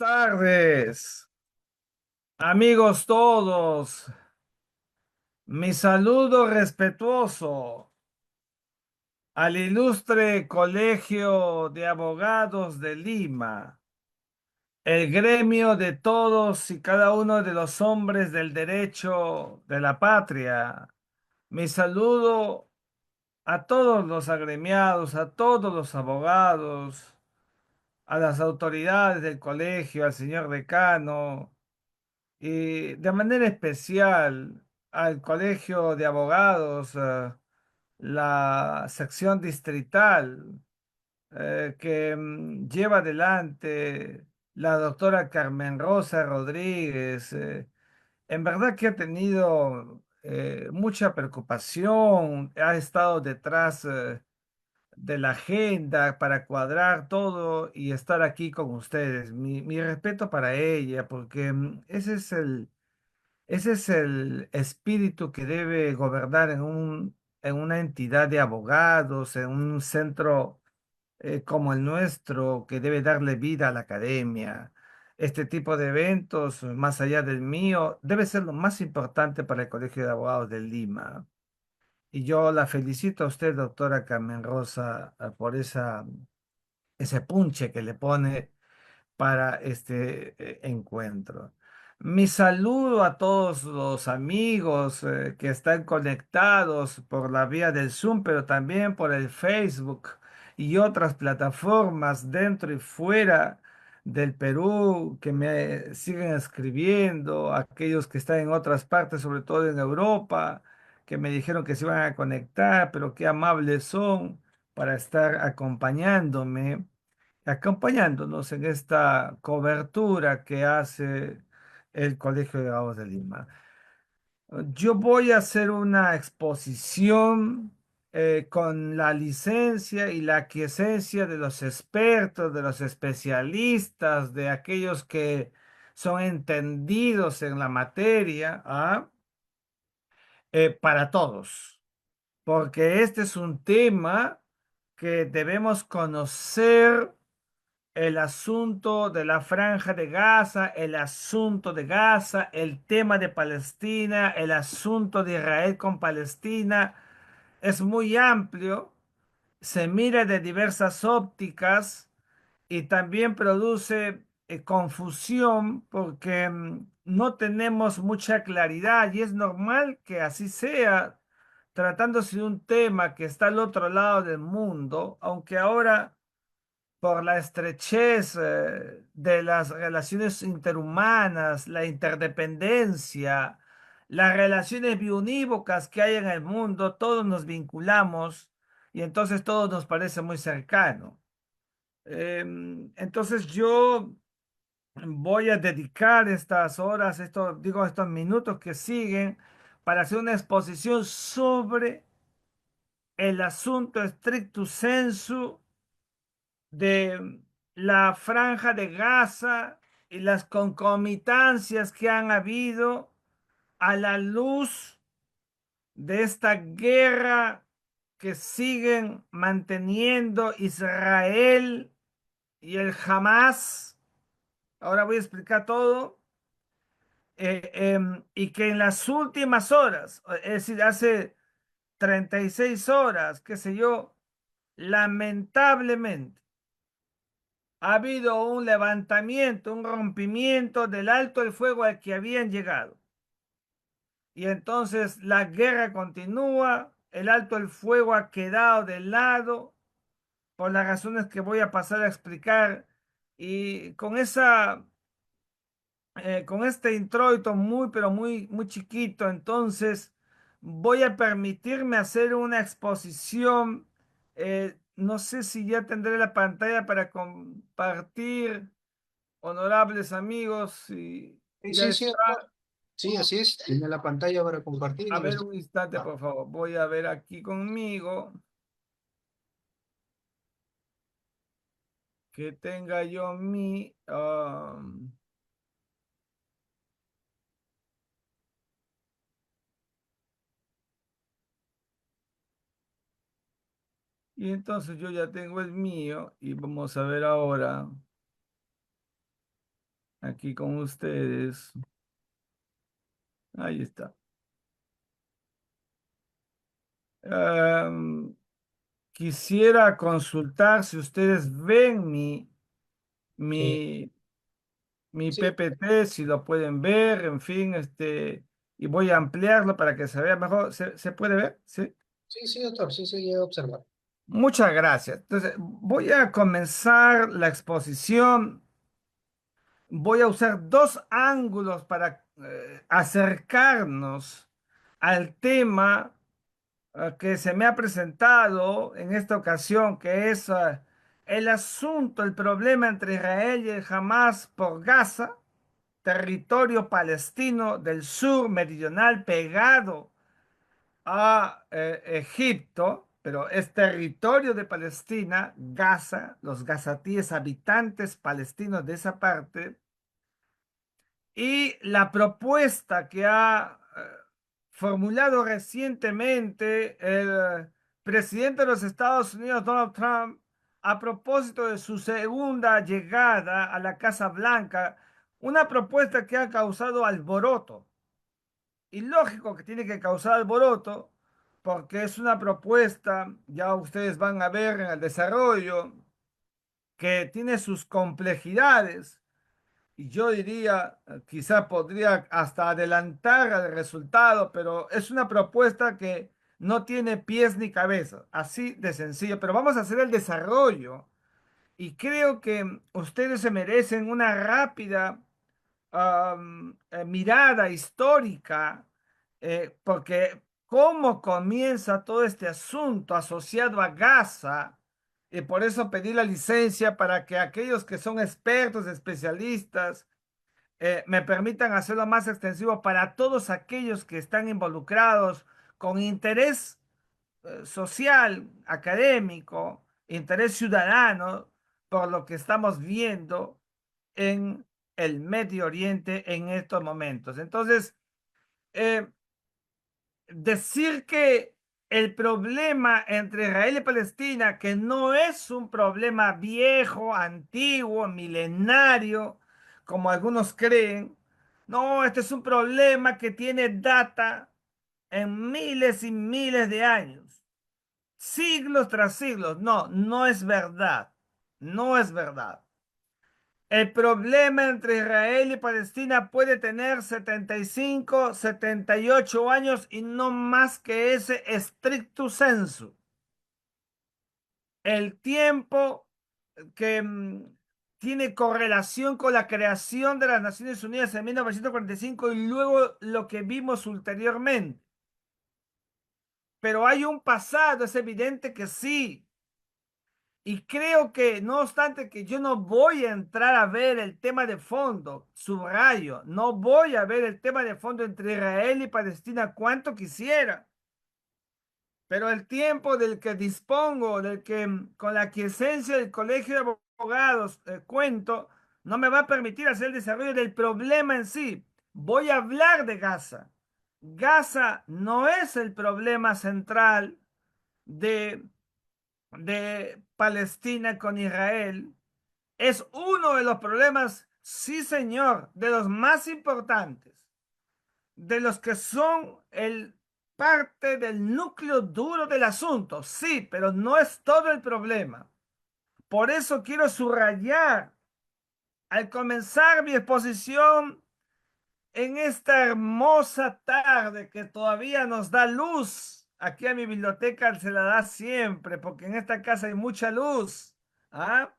tardes, amigos todos. Mi saludo respetuoso al ilustre Colegio de Abogados de Lima, el gremio de todos y cada uno de los hombres del derecho de la patria. Mi saludo a todos los agremiados, a todos los abogados, a las autoridades del colegio, al señor decano. Y de manera especial al Colegio de Abogados, la sección distrital que lleva adelante la doctora Carmen Rosa Rodríguez. En verdad que ha tenido mucha preocupación, ha estado detrás de la agenda para cuadrar todo y estar aquí con ustedes. Mi respeto para ella, porque ese es el espíritu que debe gobernar en una entidad de abogados, en un centro como el nuestro, que debe darle vida a la academia. Este tipo de eventos, más allá del mío, debe ser lo más importante para el Colegio de Abogados de Lima. Y yo la felicito a usted, doctora Carmen Rosa, por ese punche que le pone para este encuentro. Mi saludo a todos los amigos que están conectados por la vía del Zoom, pero también por el Facebook y otras plataformas dentro y fuera del Perú que me siguen escribiendo, aquellos que están en otras partes, sobre todo en Europa, que me dijeron que se iban a conectar, pero qué amables son para estar acompañándonos en esta cobertura que hace el Colegio de Abogados de Lima. Yo voy a hacer una exposición con la licencia y la aquiescencia de los expertos, de los especialistas, de aquellos que son entendidos en la materia, para todos, porque este es un tema que debemos conocer, el asunto de la Franja de Gaza, el asunto de Gaza, el tema de Palestina, el asunto de Israel con Palestina, es muy amplio, se mira de diversas ópticas y también produce confusión porque no tenemos mucha claridad y es normal que así sea, tratándose de un tema que está al otro lado del mundo, aunque ahora por la estrechez de las relaciones interhumanas, la interdependencia, las relaciones biunívocas que hay en el mundo, todos nos vinculamos y entonces todo nos parece muy cercano. Entonces yo voy a dedicar estas horas, estos minutos que siguen para hacer una exposición sobre el asunto stricto sensu de la Franja de Gaza y las concomitancias que han habido a la luz de esta guerra que siguen manteniendo Israel y el Hamas. Ahora voy a explicar todo. Y que en las últimas horas, es decir, hace 36 horas, qué sé yo, lamentablemente ha habido un levantamiento, un rompimiento del alto el fuego al que habían llegado. Y entonces la guerra continúa, el alto el fuego ha quedado de lado por las razones que voy a pasar a explicar. Y con este introito muy, pero muy, muy chiquito, entonces voy a permitirme hacer una exposición. No sé si ya tendré la pantalla para compartir. Honorables amigos, si Sí, ya sí, sí, está. doctor. Sí, así es. Tiene la pantalla para compartir A y lo ver, está. un instante, Ah, por favor. Voy a ver aquí conmigo que tenga yo y entonces yo ya tengo el mío y vamos a ver ahora. aquí con ustedes. Ahí está. Em, Quisiera consultar si ustedes ven Sí, mi, mi sí, PPT, si lo pueden ver, en fin, y voy a ampliarlo para que se vea mejor. ¿Se puede ver? Sí. sí, sí, doctor, sí, sí, he observado. Muchas gracias. Entonces, voy a comenzar la exposición. Voy a usar dos ángulos para acercarnos al tema que se me ha presentado en esta ocasión, que es el asunto, el problema entre Israel y el Hamas por Gaza, territorio palestino del sur meridional pegado a Egipto, pero es territorio de Palestina, Gaza, los gazatíes habitantes palestinos de esa parte, y la propuesta que ha formulado recientemente el presidente de los Estados Unidos, Donald Trump, a propósito de su segunda llegada a la Casa Blanca, una propuesta que ha causado alboroto. Y lógico que tiene que causar alboroto, porque es una propuesta, ya ustedes van a ver en el desarrollo, que tiene sus complejidades y yo diría, quizá podría hasta adelantar el resultado, pero es una propuesta que no tiene pies ni cabeza, así de sencillo. Pero vamos a hacer el desarrollo y creo que ustedes se merecen una rápida mirada histórica, porque cómo comienza todo este asunto asociado a Gaza, y por eso pedí la licencia para que aquellos que son expertos, especialistas, me permitan hacerlo más extensivo para todos aquellos que están involucrados con interés social, académico, interés ciudadano, por lo que estamos viendo en el Medio Oriente en estos momentos. Entonces, eh, decir que el problema entre Israel y Palestina, que no es un problema viejo, antiguo, milenario, como algunos creen, no, este es un problema que tiene data en miles y miles de años, siglos tras siglos. No, no es verdad, no es verdad. El problema entre Israel y Palestina puede tener 75, 78 años y no más que ese stricto sensu. El tiempo que tiene correlación con la creación de las Naciones Unidas en 1945 y luego lo que vimos ulteriormente. Pero hay un pasado, es evidente que sí. Y creo que, no obstante que yo no voy a entrar a ver el tema de fondo, subrayo, no voy a ver el tema de fondo entre Israel y Palestina cuanto quisiera, pero el tiempo del que dispongo, del que con la quiesencia del Colegio de Abogados cuento, no me va a permitir hacer el desarrollo del problema en sí. Voy a hablar de Gaza. Gaza no es el problema central de Palestina con Israel, es uno de los problemas, sí señor, de los más importantes, de los que son el parte del núcleo duro del asunto, sí, pero no es todo el problema. Por eso quiero subrayar al comenzar mi exposición en esta hermosa tarde que todavía nos da luz. Aquí a mi biblioteca se la da siempre, porque en esta casa hay mucha luz. ¿Ah?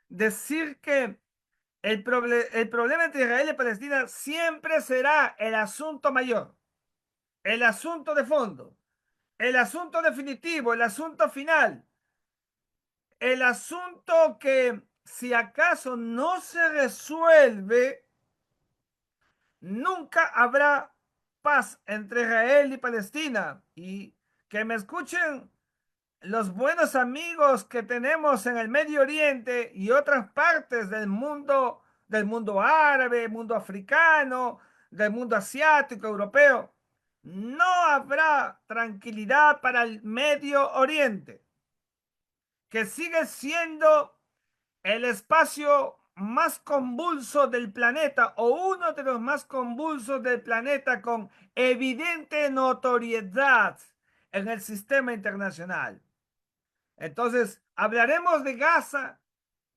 Decir que el problema entre Israel y Palestina siempre será el asunto mayor, el asunto de fondo, el asunto definitivo, el asunto final, el asunto que si acaso no se resuelve, nunca habrá paz entre Israel y Palestina. Y que me escuchen los buenos amigos que tenemos en el Medio Oriente y otras partes del mundo árabe, mundo africano, del mundo asiático, europeo. No habrá tranquilidad para el Medio Oriente, que sigue siendo el espacio más convulso del planeta o uno de los más convulsos del planeta con evidente notoriedad en el sistema internacional. Entonces, hablaremos de Gaza,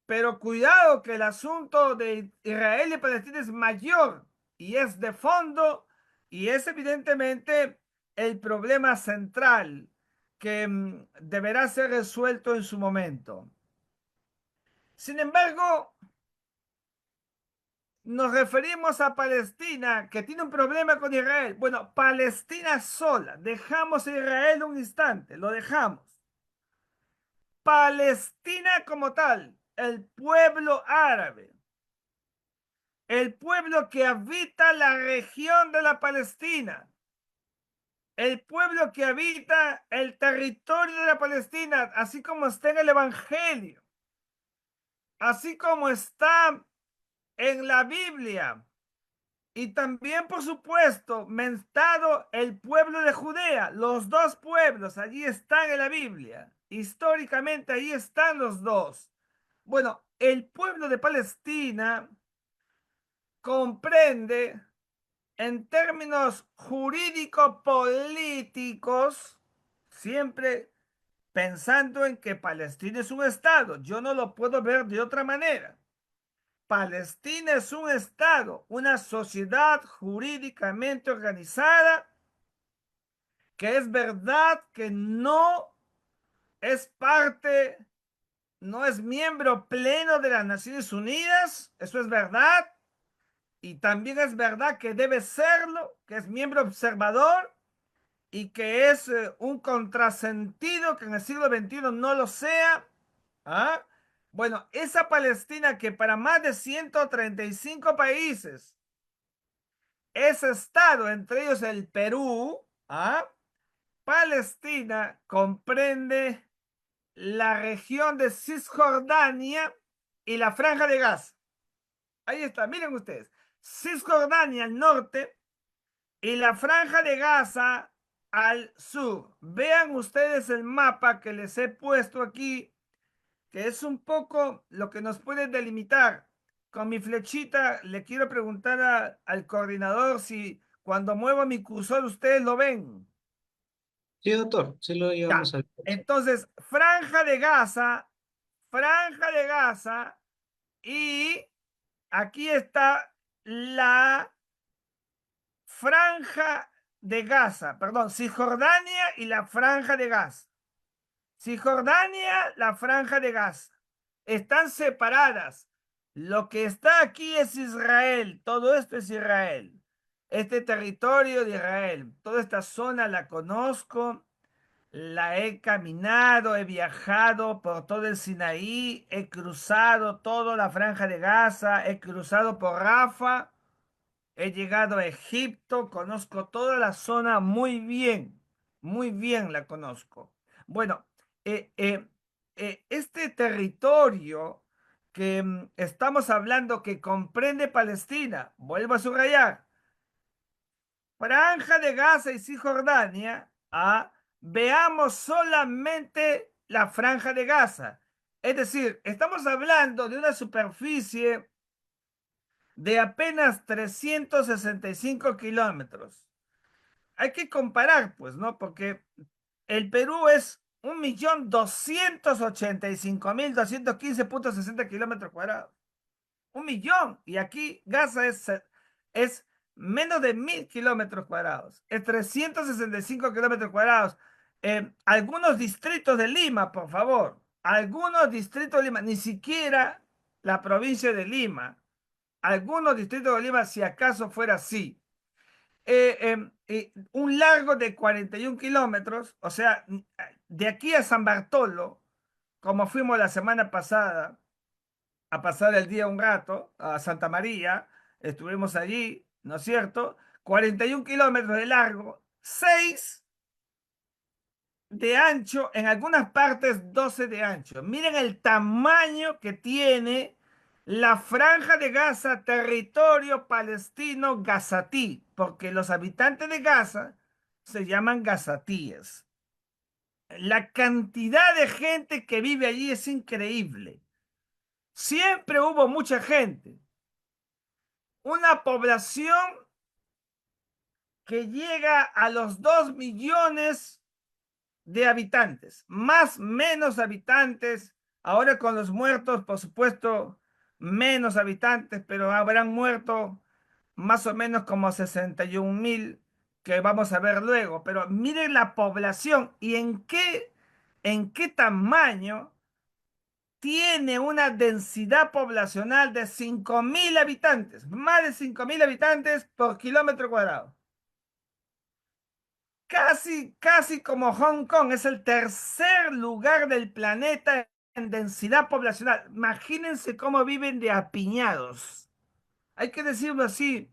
pero cuidado que el asunto de Israel y Palestina es mayor y es de fondo y es evidentemente el problema central que deberá ser resuelto en su momento. Sin embargo, nos referimos a Palestina, que tiene un problema con Israel. Bueno, Palestina sola, dejamos a Israel un instante, lo dejamos. Palestina como tal, el pueblo árabe, el pueblo que habita la región de la Palestina, el pueblo que habita el territorio de la Palestina, así como está en el Evangelio, así como está en la Biblia. Y también, por supuesto, mentado el pueblo de Judea. Los dos pueblos allí están en la Biblia. Históricamente allí están los dos. Bueno, el pueblo de Palestina comprende en términos jurídico-políticos, siempre pensando en que Palestina es un estado. Yo no lo puedo ver de otra manera. Palestina es un estado, una sociedad jurídicamente organizada, que es verdad que no es parte, no es miembro pleno de las Naciones Unidas, eso es verdad, y también es verdad que debe serlo, que es miembro observador y que es un contrasentido que en el siglo XXI no lo sea. ¿Ah? Bueno, esa Palestina que para más de 135 países ese estado, entre ellos el Perú, ¿ah? Palestina comprende la región de Cisjordania y la Franja de Gaza. Ahí está, miren ustedes. Cisjordania al norte y la Franja de Gaza al sur. Vean ustedes el mapa que les he puesto aquí, que es un poco lo que nos puede delimitar. Con mi flechita le quiero preguntar al coordinador si cuando muevo mi cursor ustedes lo ven. Sí, doctor, sí lo Ya. llevamos al... Entonces, Franja de Gaza y aquí está la Franja de Gaza, perdón, Cisjordania y la Franja de Gaza. Cisjordania, la Franja de Gaza. Están separadas. Lo que está aquí es Israel. Todo esto es Israel. Este territorio de Israel. Toda esta zona la conozco. La he caminado, he viajado por todo el Sinaí, he cruzado toda la Franja de Gaza, he cruzado por Rafa, he llegado a Egipto, conozco toda la zona muy bien la conozco. Bueno, eh, eh, este territorio que estamos hablando que comprende Palestina, vuelvo a subrayar, Franja de Gaza y Cisjordania, veamos solamente la Franja de Gaza. Es decir, estamos hablando de una superficie de apenas 365 kilómetros. Hay que comparar, pues, ¿no? Porque el Perú es 1.285.215.60 kilómetros cuadrados. 1 millón. Y aquí Gaza es menos de 1.000 kilómetros cuadrados. Es 365 kilómetros cuadrados. Algunos distritos de Lima, por favor. Algunos distritos de Lima, ni siquiera la provincia de Lima. Algunos distritos de Lima, si acaso fuera así. Un largo de 41 kilómetros, o sea, de aquí a San Bartolo, como fuimos la semana pasada a pasar el día un rato, a Santa María, estuvimos allí, ¿no es cierto? 41 kilómetros de largo, 6 de ancho, en algunas partes 12 de ancho. Miren el tamaño que tiene la Franja de Gaza, territorio palestino gazatí, porque los habitantes de Gaza se llaman gazatíes. La cantidad de gente que vive allí es increíble. Siempre hubo mucha gente, una población que llega a los 2 millones de habitantes, más menos habitantes, ahora con los muertos, por supuesto, menos habitantes, pero habrán muerto más o menos como 61.000 que vamos a ver luego. Pero miren la población y en qué tamaño tiene una densidad poblacional de 5.000 habitantes, más de 5.000 habitantes por kilómetro cuadrado. Casi, casi como Hong Kong, es el tercer lugar del planeta en densidad poblacional. Imagínense cómo viven de apiñados. Hay que decirlo así,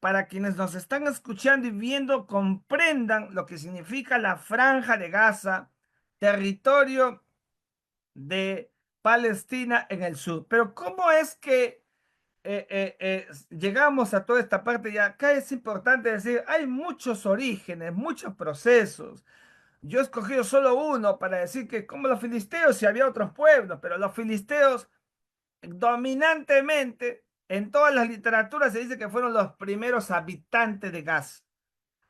para quienes nos están escuchando y viendo comprendan lo que significa la Franja de Gaza, territorio de Palestina en el sur. Pero ¿cómo es que llegamos a toda esta parte? Y acá es importante decir, hay muchos orígenes, muchos procesos. Yo he escogido solo uno para decir que como los filisteos, si había otros pueblos, pero los filisteos dominantemente en todas las literaturas se dice que fueron los primeros habitantes de Gaza.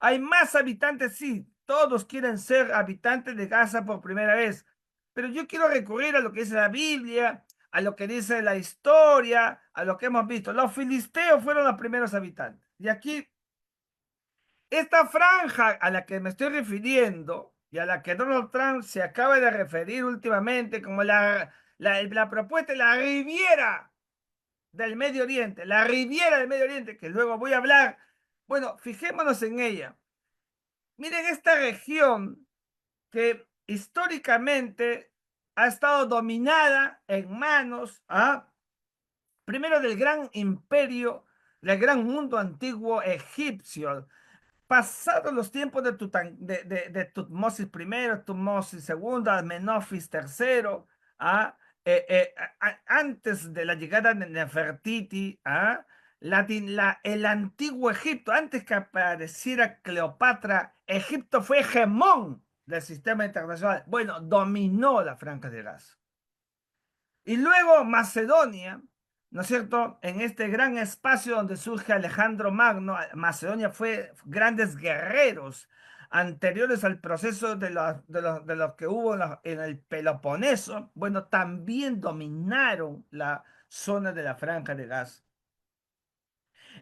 Hay más habitantes, sí, todos quieren ser habitantes de Gaza por primera vez, pero yo quiero recurrir a lo que dice la Biblia, a lo que dice la historia, a lo que hemos visto. Los filisteos fueron los primeros habitantes. Y aquí, esta franja a la que me estoy refiriendo y a la que Donald Trump se acaba de referir últimamente como la propuesta de la Riviera del Medio Oriente, la Riviera del Medio Oriente, que luego voy a hablar. Bueno, fijémonos en ella. Miren esta región que históricamente ha estado dominada en manos, primero del gran imperio, del gran mundo antiguo egipcio. Pasados los tiempos de Tutmosis I, Tutmosis II, Amenofis III, ¿ah? Antes de la llegada de Nefertiti, el antiguo Egipto, antes que apareciera Cleopatra, Egipto fue hegemón del sistema internacional. Bueno, dominó la Franja de Gaza. Y luego Macedonia, ¿no es cierto? En este gran espacio donde surge Alejandro Magno, Macedonia fue grandes guerreros anteriores al proceso de los que hubo en el Peloponeso. Bueno, también dominaron la zona de la Franja de Gaza.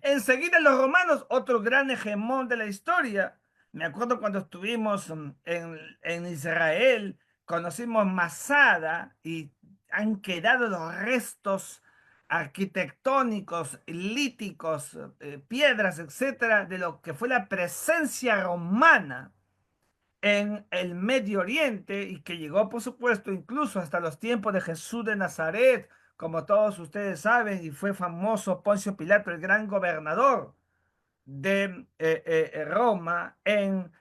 Enseguida los romanos, otro gran hegemón de la historia. Me acuerdo cuando estuvimos en Israel, conocimos Masada y han quedado los restos arquitectónicos, líticos, piedras, etcétera, de lo que fue la presencia romana en el Medio Oriente y que llegó, por supuesto, incluso hasta los tiempos de Jesús de Nazaret, como todos ustedes saben, y fue famoso Poncio Pilato, el gran gobernador de Roma en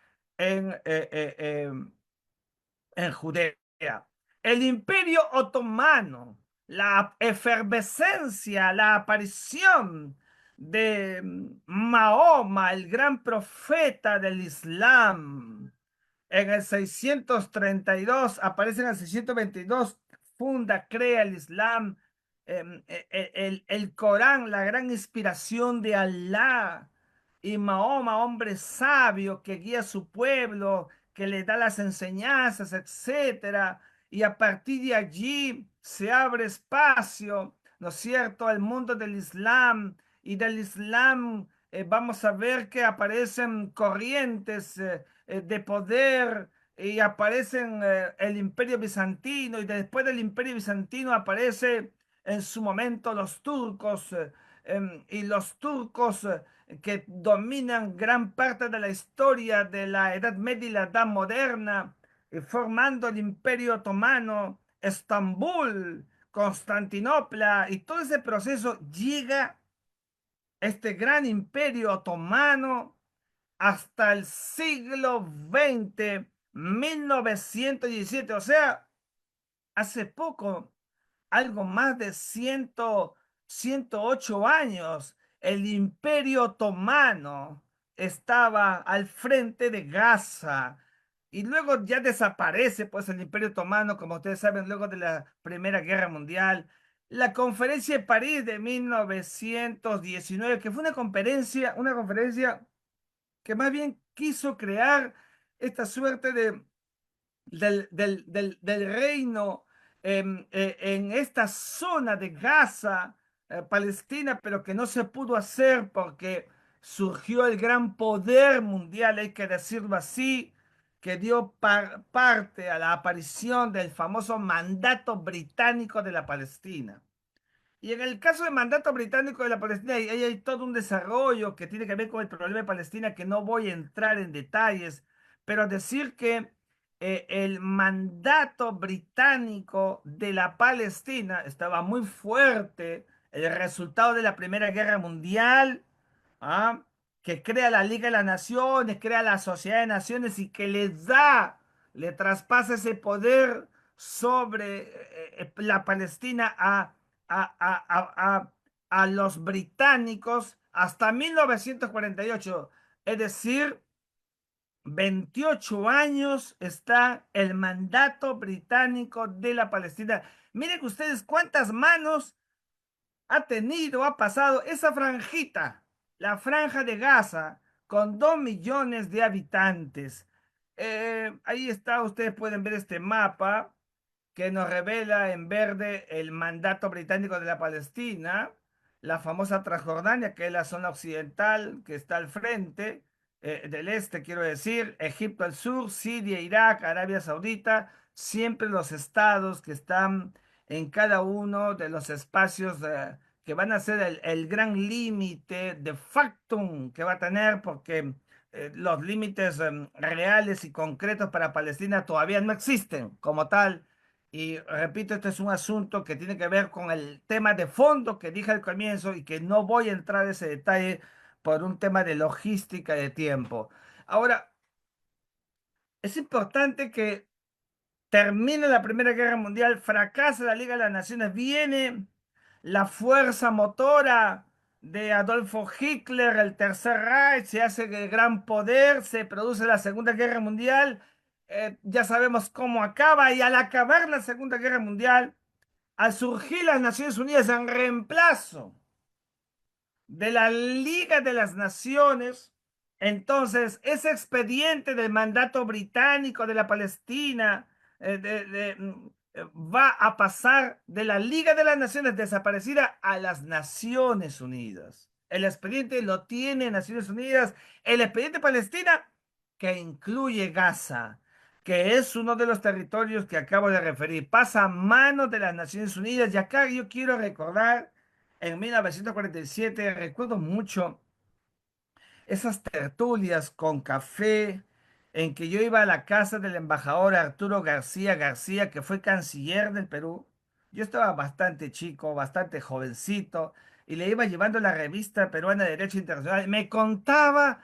Judea. El Imperio Otomano, la efervescencia, la aparición de Mahoma, el gran profeta del Islam, en el 632, aparece en el 622, funda, crea el Islam, el Corán, la gran inspiración de Alá, y Mahoma, hombre sabio que guía a su pueblo, que le da las enseñanzas, etcétera, y a partir de allí se abre espacio, ¿no es cierto?, al mundo del Islam, y del Islam vamos a ver que aparecen corrientes de poder y aparecen el Imperio Bizantino y después del Imperio Bizantino aparece en su momento los turcos y los turcos que dominan gran parte de la historia de la Edad Media y la Edad Moderna, formando el Imperio Otomano, Estambul, Constantinopla, y todo ese proceso llega este gran imperio otomano hasta el siglo XX, 1917, o sea, hace poco, algo más de 108 años, el Imperio Otomano estaba al frente de Gaza y luego ya desaparece pues el Imperio Otomano, como ustedes saben, luego de la Primera Guerra Mundial. la conferencia de París de 1919, que fue una conferencia que más bien quiso crear esta suerte del reino en esta zona de Gaza, Palestina, pero que no se pudo hacer porque surgió el gran poder mundial, hay que decirlo así, que dio parte a la aparición del famoso mandato británico de la Palestina. Y en el caso del mandato británico de la Palestina, ahí hay todo un desarrollo que tiene que ver con el problema de Palestina, que no voy a entrar en detalles, pero decir que el mandato británico de la Palestina estaba muy fuerte, el resultado de la Primera Guerra Mundial, ¿ah? Que crea la Liga de las Naciones, crea la Sociedad de Naciones y que le traspasa ese poder sobre la Palestina a, a, a, a, a los británicos hasta 1948. Es decir, 28 años está el mandato británico de la Palestina. Miren ustedes cuántas manos ha pasado esa franjita, la franja de Gaza, con 2 millones de habitantes. Ahí está, ustedes pueden ver este mapa que nos revela en verde el mandato británico de la Palestina, la famosa Transjordania, que es la zona occidental que está al frente, del este, quiero decir, Egipto al sur, Siria, Irak, Arabia Saudita, siempre los estados que están en cada uno de los espacios que van a ser el gran límite de facto que va a tener, porque los límites reales y concretos para Palestina todavía no existen como tal. Y repito, este es un asunto que tiene que ver con el tema de fondo que dije al comienzo y que no voy a entrar en ese detalle por un tema de logística y de tiempo. Ahora, es importante que termine la Primera Guerra Mundial, fracasa la Liga de las Naciones, viene la fuerza motora de Adolfo Hitler, el Tercer Reich, se hace el gran poder, se produce la Segunda Guerra Mundial, ya sabemos cómo acaba, y al acabar la Segunda Guerra Mundial, al surgir las Naciones Unidas en reemplazo de la Liga de las Naciones, entonces ese expediente del mandato británico de la Palestina va a pasar de la Liga de las Naciones desaparecida a las Naciones Unidas. El expediente lo tiene Naciones Unidas, el expediente Palestina que incluye Gaza, que es uno de los territorios que acabo de referir, pasa a manos de las Naciones Unidas. Y acá yo quiero recordar en 1947, recuerdo mucho esas tertulias con café en que yo iba a la casa del embajador Arturo García García, que fue canciller del Perú. Yo estaba bastante chico, bastante jovencito, y le iba llevando la revista peruana de Derecho Internacional. Me contaba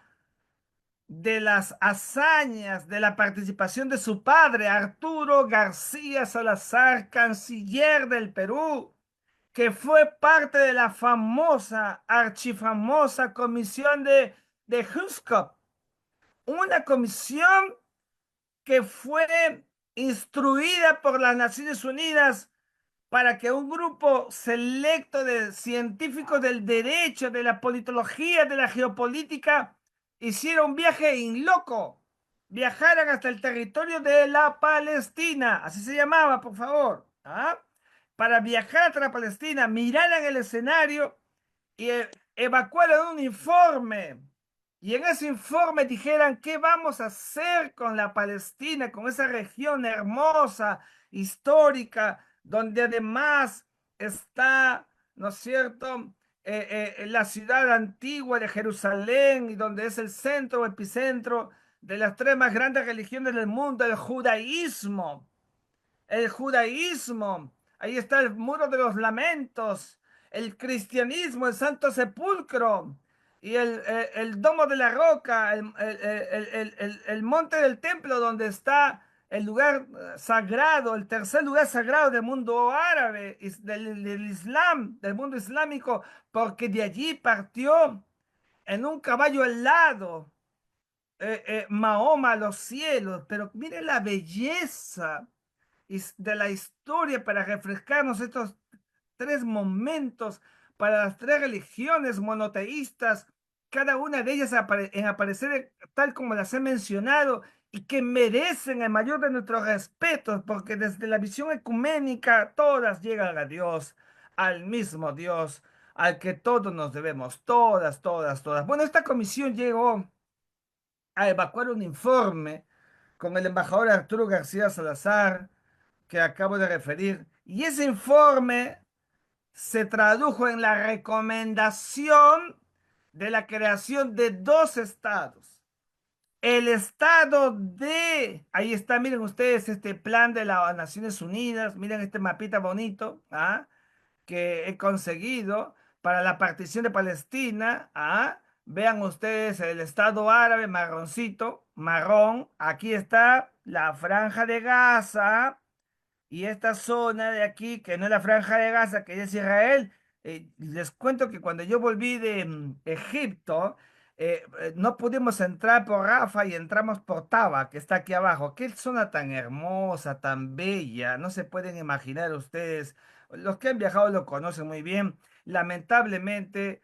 de las hazañas, de la participación de su padre, Arturo García Salazar, canciller del Perú, que fue parte de la famosa, archifamosa comisión de Huskop, una comisión que fue instruida por las Naciones Unidas para que un grupo selecto de científicos del derecho, de la politología, de la geopolítica, hiciera un viaje in loco, viajaran hasta el territorio de la Palestina, así se llamaba, por favor, ¿ah? Para viajar hasta la Palestina, miraran el escenario y evacuaron un informe. Y en ese informe dijeran qué vamos a hacer con la Palestina, con esa región hermosa, histórica, donde además está, ¿no es cierto?, la ciudad antigua de Jerusalén y donde es el centro, epicentro de las tres más grandes religiones del mundo, el judaísmo. El judaísmo, ahí está el muro de los lamentos, el cristianismo, el Santo Sepulcro y el Domo de la Roca, el monte del templo donde está el lugar sagrado, el tercer lugar sagrado del mundo árabe, del Islam, del mundo islámico, porque de allí partió en un caballo alado Mahoma a los cielos. Pero mire la belleza de la historia para refrescarnos estos tres momentos para las tres religiones monoteístas, cada una de ellas en aparecer tal como las he mencionado y que merecen el mayor de nuestros respetos, porque desde la visión ecuménica todas llegan a Dios, al mismo Dios, al que todos nos debemos, todas, todas, todas. Bueno, esta comisión llegó a evacuar un informe con el embajador Arturo García Salazar, que acabo de referir, y ese informe se tradujo en la recomendación de la creación de dos estados. El estado de, ahí está, miren ustedes este plan de las Naciones Unidas, miren este mapita bonito, ¿ah? Que he conseguido para la partición de Palestina. ¿Ah? Vean ustedes el Estado árabe marroncito, marrón. Aquí está la franja de Gaza. Y esta zona de aquí, que no es la franja de Gaza, que es Israel, les cuento que cuando yo volví de Egipto, no pudimos entrar por Rafa y entramos por Taba, que está aquí abajo. Qué zona tan hermosa, tan bella, no se pueden imaginar ustedes. Los que han viajado lo conocen muy bien. Lamentablemente,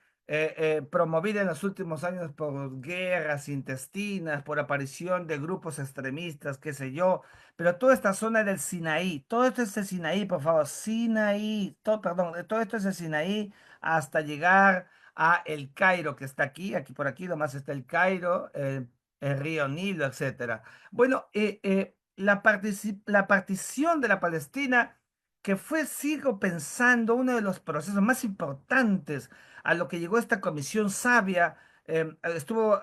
promovida en los últimos años por guerras intestinas, por aparición de grupos extremistas, qué sé yo, pero toda esta zona del Sinaí, todo esto es el Sinaí, por favor, Sinaí, todo, perdón, todo esto es el Sinaí hasta llegar a el Cairo, que está aquí, aquí por aquí nomás está el Cairo, el río Nilo, etcétera. Bueno, la partición de la Palestina, que fue, sigo pensando, uno de los procesos más importantes a lo que llegó esta comisión sabia, estuvo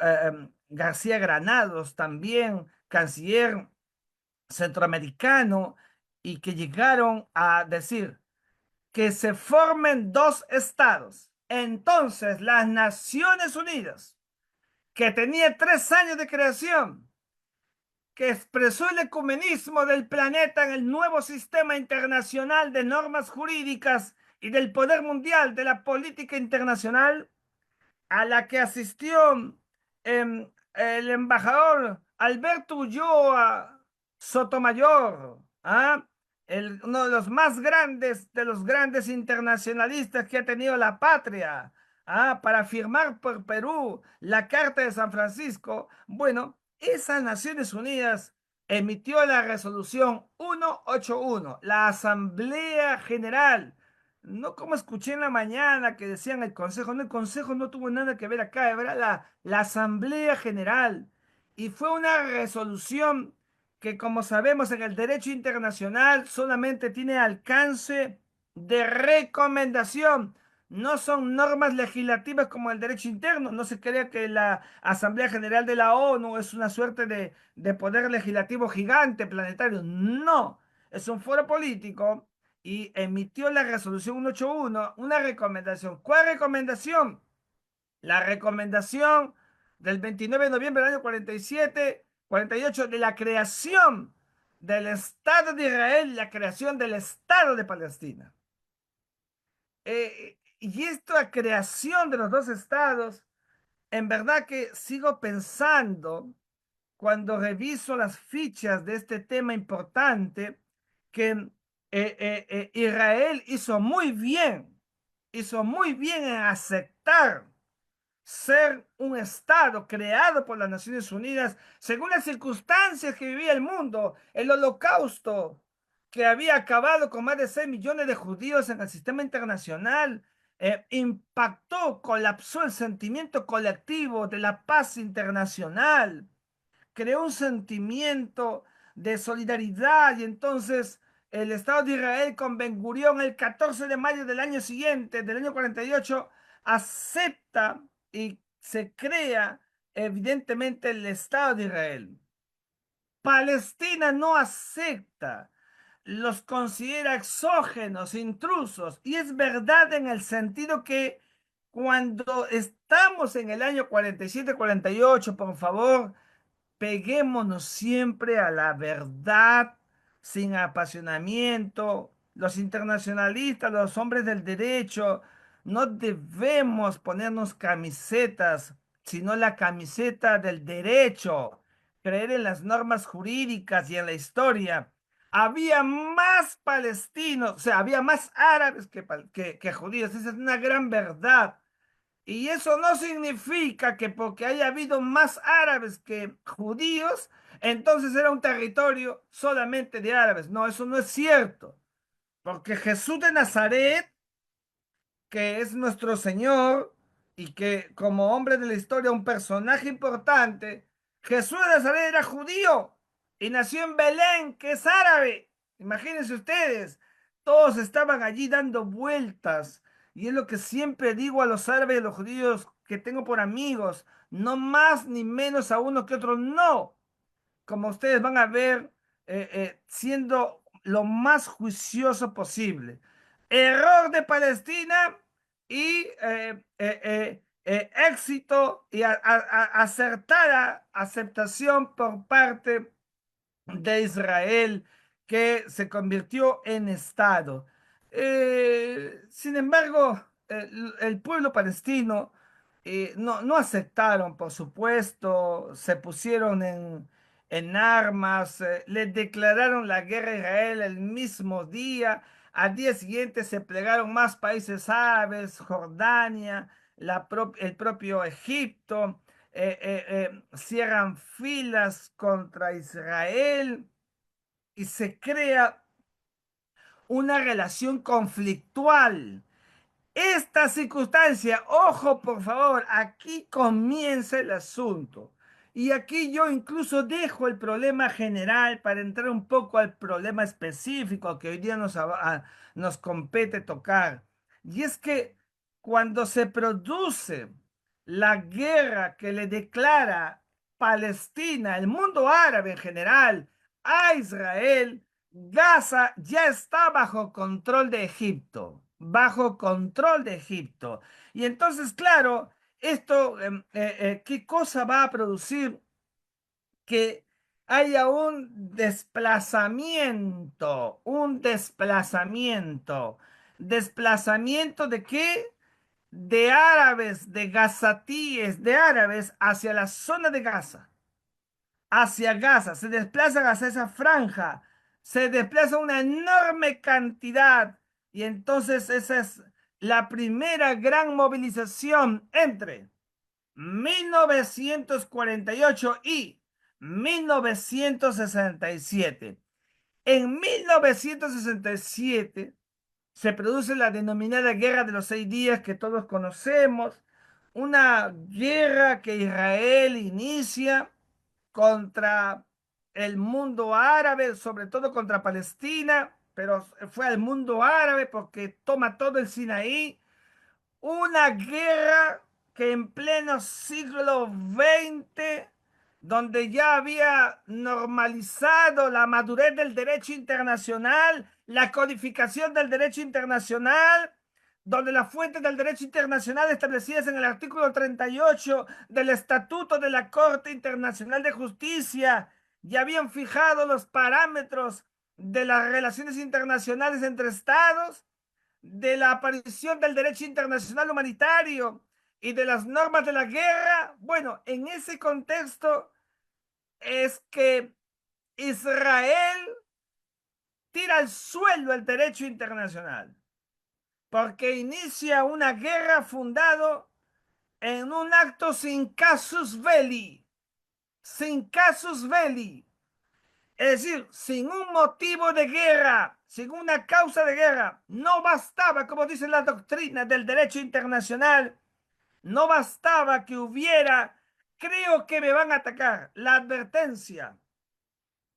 García Granados también, canciller centroamericano, y que llegaron a decir que se formen dos estados. Entonces, las Naciones Unidas, que tenía 3 años de creación, que expresó el ecumenismo del planeta en el nuevo sistema internacional de normas jurídicas y del poder mundial de la política internacional, a la que asistió el embajador Alberto Ulloa Sotomayor, ¿ah? Uno de los grandes internacionalistas que ha tenido la patria, ¿ah? Para firmar por Perú la Carta de San Francisco. Bueno, esas Naciones Unidas emitió la resolución 181, la Asamblea General. No como escuché en la mañana que decían el Consejo, no, el Consejo no tuvo nada que ver acá, era la Asamblea General. Y fue una resolución que, como sabemos, en el derecho internacional solamente tiene alcance de recomendación. No son normas legislativas como el derecho interno. No se crea que la Asamblea General de la ONU es una suerte de poder legislativo gigante, planetario. No, es un foro político y emitió la resolución 181, una recomendación. ¿Cuál recomendación? La recomendación del 29 de noviembre del año 48 de la creación del Estado de Israel y la creación del Estado de Palestina. Y esta creación de los dos estados, en verdad que sigo pensando cuando reviso las fichas de este tema importante, que Israel hizo muy bien en aceptar ser un Estado creado por las Naciones Unidas según las circunstancias que vivía el mundo, el holocausto que había acabado con más de 6 millones de judíos en el sistema internacional, impactó, colapsó el sentimiento colectivo de la paz internacional, creó un sentimiento de solidaridad y entonces el Estado de Israel con Ben Gurión el 14 de mayo del año siguiente, del año 48, acepta y se crea evidentemente el Estado de Israel. Palestina no acepta, los considera exógenos, intrusos, y es verdad en el sentido que cuando estamos en el año 47-48, por favor, peguémonos siempre a la verdad sin apasionamiento. Los internacionalistas, los hombres del derecho, no debemos ponernos camisetas, sino la camiseta del derecho, creer en las normas jurídicas y en la historia. había más palestinos, o sea, había más árabes que judíos. Esa es una gran verdad. Y eso no significa que porque haya habido más árabes que judíos, entonces era un territorio solamente de árabes. No, eso no es cierto. Porque Jesús de Nazaret, que es nuestro Señor y que como hombre de la historia, un personaje importante, Jesús de Nazaret era judío y nació en Belén, que es árabe. Imagínense ustedes, todos estaban allí dando vueltas. Y es lo que siempre digo a los árabes y a los judíos que tengo por amigos, no más ni menos a uno que otro, no, como ustedes van a ver, siendo lo más juicioso posible. Error de Palestina y éxito y acertada aceptación por parte de Israel que se convirtió en Estado. Sin embargo, el pueblo palestino no aceptaron, por supuesto, se pusieron en armas, le declararon la guerra a Israel el mismo día. Al día siguiente se plegaron más países árabes, Jordania, el propio Egipto, cierran filas contra Israel y se crea una relación conflictual. Esta circunstancia, ojo por favor, aquí comienza el asunto. Y aquí yo incluso dejo el problema general para entrar un poco al problema específico que hoy día nos compete tocar. Y es que cuando se produce la guerra que le declara Palestina, el mundo árabe en general, a Israel, Gaza ya está bajo control de Egipto, bajo control de Egipto. Y entonces, claro, esto, ¿qué cosa va a producir? Que haya un desplazamiento, un desplazamiento. ¿Desplazamiento de qué? De árabes, de gazatíes, de árabes hacia la zona de Gaza, hacia Gaza, se desplazan hacia esa franja, se desplaza una enorme cantidad y entonces esa es la primera gran movilización entre 1948 y 1967. En 1967 se produce la denominada Guerra de los 6 días que todos conocemos, una guerra que Israel inicia contra el mundo árabe, sobre todo contra Palestina, pero fue al mundo árabe porque toma todo el Sinaí, una guerra que en pleno siglo XX, donde ya había normalizado la madurez del derecho internacional, la codificación del derecho internacional, donde las fuentes del derecho internacional establecidas en el artículo 38 del Estatuto de la Corte Internacional de Justicia ya habían fijado los parámetros de las relaciones internacionales entre estados, de la aparición del derecho internacional humanitario y de las normas de la guerra. Bueno, en ese contexto es que Israel tira al suelo el derecho internacional porque inicia una guerra fundado en un acto sin casus belli, sin casus belli, es decir, sin un motivo de guerra, sin una causa de guerra. No bastaba, como dice la doctrina del derecho internacional, no bastaba que hubiera, creo que me van a atacar, la advertencia.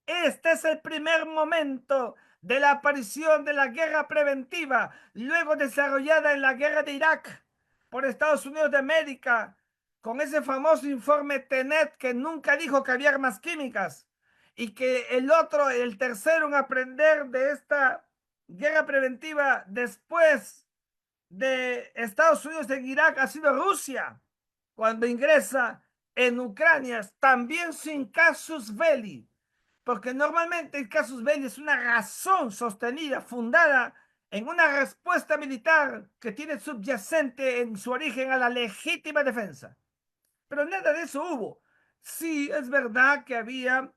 Este es el primer momento de la aparición de la guerra preventiva, luego desarrollada en la guerra de Irak por Estados Unidos de América, con ese famoso informe Tenet que nunca dijo que había armas químicas y que el otro, el tercero en aprender de esta guerra preventiva después de Estados Unidos en Irak ha sido Rusia, cuando ingresa en Ucrania, también sin casus belli, porque normalmente el casus belli es una razón sostenida, fundada en una respuesta militar que tiene subyacente en su origen a la legítima defensa. Pero nada de eso hubo. Sí, es verdad que había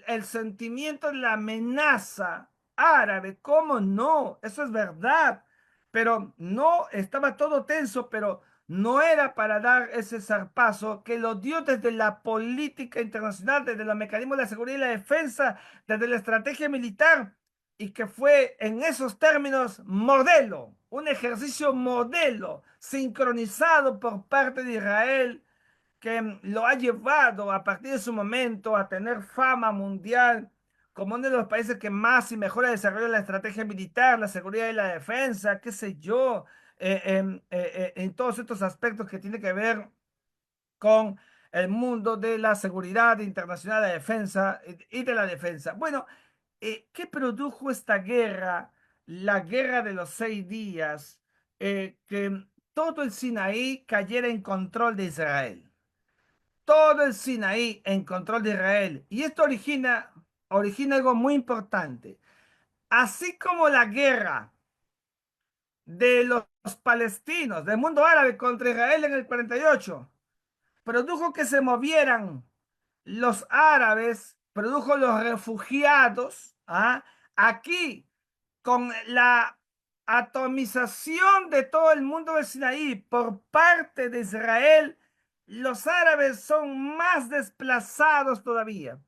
el sentimiento de la amenaza árabe, ¿cómo no? Eso es verdad, pero no estaba todo tenso, pero no era para dar ese zarpazo que lo dio desde la política internacional, desde los mecanismos de la seguridad y la defensa, desde la estrategia militar, y que fue en esos términos modelo, un ejercicio modelo, sincronizado por parte de Israel que lo ha llevado a partir de su momento a tener fama mundial como uno de los países que más y mejor ha desarrollado la estrategia militar, la seguridad y la defensa, qué sé yo, en todos estos aspectos que tiene que ver con el mundo de la seguridad internacional, la defensa y de la defensa. Bueno, ¿qué produjo esta guerra? La guerra de los 6 días, que todo el Sinaí cayera en control de Israel, todo el Sinaí en control de Israel. Y esto origina algo muy importante. Así como la guerra de los palestinos, del mundo árabe contra Israel en el 48, produjo que se movieran los árabes, produjo los refugiados, ¿ah? Aquí, con la atomización de todo el mundo del Sinaí por parte de Israel, los árabes son más desplazados todavía,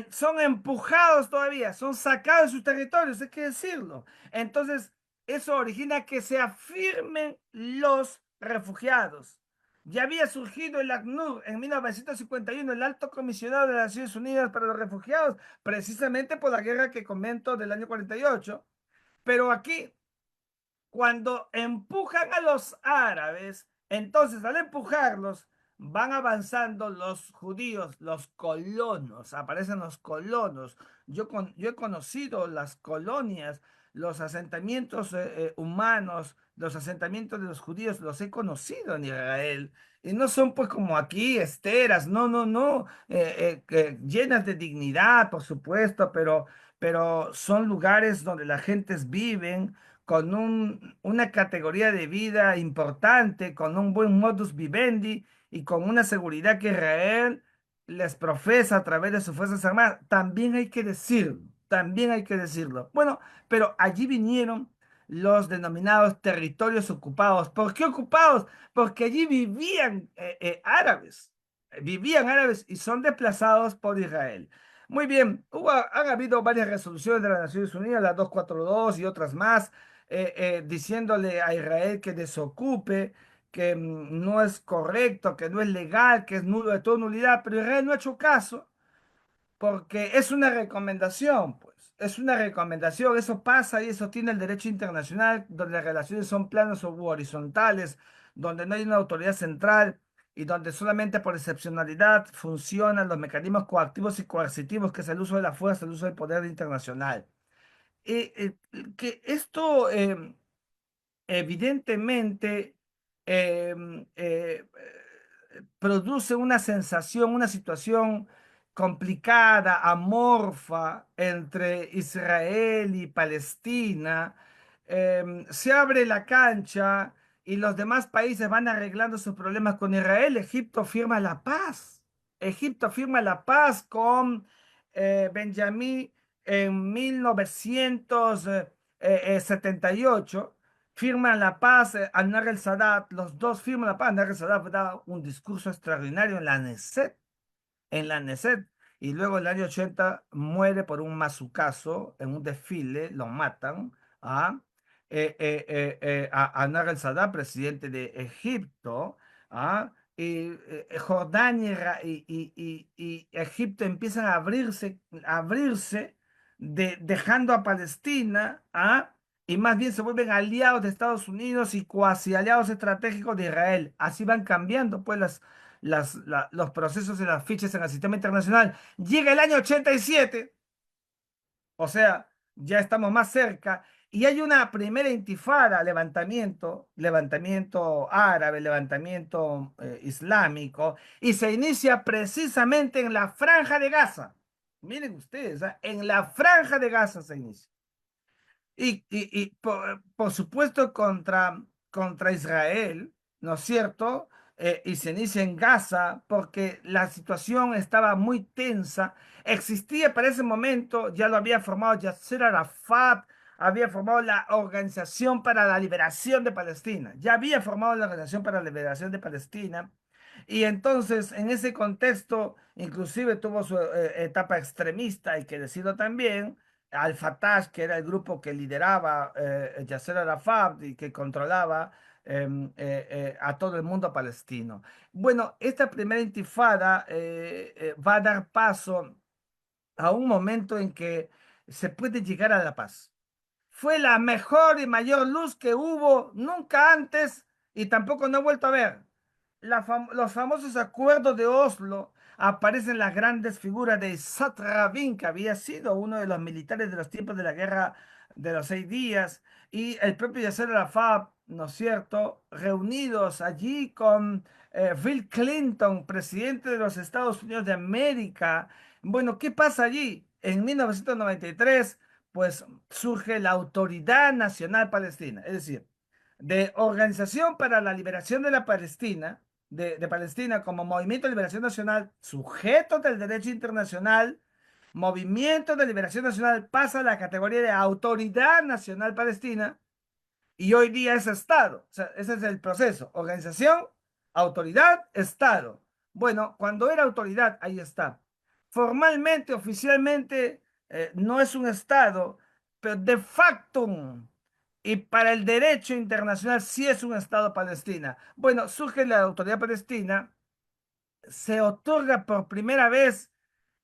son empujados todavía, son sacados de sus territorios, hay que decirlo. Entonces, eso origina que se afirmen los refugiados. Ya había surgido el ACNUR en 1951, el Alto Comisionado de las Naciones Unidas para los Refugiados, precisamente por la guerra que comento del año 48. Pero aquí, cuando empujan a los árabes, entonces al empujarlos, van avanzando los judíos, los colonos, aparecen los colonos. Yo he conocido las colonias, los asentamientos humanos, los asentamientos de los judíos, los he conocido en Israel. Y no son pues como aquí, esteras, no, no, no, llenas de dignidad, por supuesto, pero son lugares donde las gentes viven con una categoría de vida importante, con un buen modus vivendi y con una seguridad que Israel les profesa a través de sus Fuerzas Armadas. También hay que decirlo, también hay que decirlo. Bueno, pero allí vinieron los denominados territorios ocupados. ¿Por qué ocupados? Porque allí vivían árabes y son desplazados por Israel. Muy bien, han habido varias resoluciones de las Naciones Unidas, la 242 y otras más, diciéndole a Israel que desocupe, que no es correcto, que no es legal, que es nulo de toda nulidad, pero Israel no ha hecho caso porque es una recomendación, pues, es una recomendación, eso pasa y eso tiene el derecho internacional, donde las relaciones son planas o horizontales, donde no hay una autoridad central y donde solamente por excepcionalidad funcionan los mecanismos coactivos y coercitivos, que es el uso de la fuerza, el uso del poder internacional. Que esto evidentemente produce una sensación, una situación complicada, amorfa entre Israel y Palestina. Se abre la cancha y los demás países van arreglando sus problemas con Israel. Egipto firma la paz. Egipto firma la paz con Benjamín en 1978, firman la paz, Anwar el Sadat, los dos firman la paz. Anwar el Sadat da un discurso extraordinario en la Neset, y luego en el año 80 muere por un mazucazo en un desfile, lo matan ¿ah? A Anwar el Sadat, presidente de Egipto, ¿ah? Y Jordania y Egipto empiezan a abrirse dejando a Palestina, ¿ah? Y más bien se vuelven aliados de Estados Unidos y cuasi aliados estratégicos de Israel. Así van cambiando pues los procesos y las fichas en el sistema internacional. Llega el año 87, o sea, ya estamos más cerca, y hay una primera intifada, levantamiento árabe, levantamiento islámico, y se inicia precisamente en la Franja de Gaza. Miren ustedes, ¿ah? En la Franja de Gaza se inicia. Y por supuesto contra Israel, ¿no es cierto? y se inicia en Gaza porque la situación estaba muy tensa. Existía para ese momento, ya lo había formado Yasser Arafat, había formado la Organización para la Liberación de Palestina, ya había formado la Organización para la Liberación de Palestina. Y entonces, en ese contexto, inclusive tuvo su etapa extremista, hay que decirlo también, Al-Fatah, que era el grupo que lideraba Yasser Arafat y que controlaba a todo el mundo palestino. Bueno, esta primera intifada va a dar paso a un momento en que se puede llegar a la paz. Fue la mejor y mayor luz que hubo nunca antes y tampoco no he vuelto a ver. Los famosos acuerdos de Oslo aparecen las grandes figuras de Yitzhak Rabin, que había sido uno de los militares de los tiempos de la guerra de los 6 días, y el propio Yasser Arafat, ¿no es cierto?, reunidos allí con Bill Clinton, presidente de los Estados Unidos de América. Bueno, ¿qué pasa allí? En 1993, pues surge la Autoridad Nacional Palestina, es decir, de Organización para la Liberación de la Palestina, de Palestina como Movimiento de Liberación Nacional, sujeto del derecho internacional. Movimiento de Liberación Nacional pasa a la categoría de Autoridad Nacional Palestina y hoy día es Estado. O sea, ese es el proceso. Organización, autoridad, Estado. Bueno, cuando era autoridad, ahí está. Formalmente, oficialmente, no es un Estado, pero de facto y para el derecho internacional sí es un Estado Palestina. Bueno, surge la autoridad palestina, se otorga por primera vez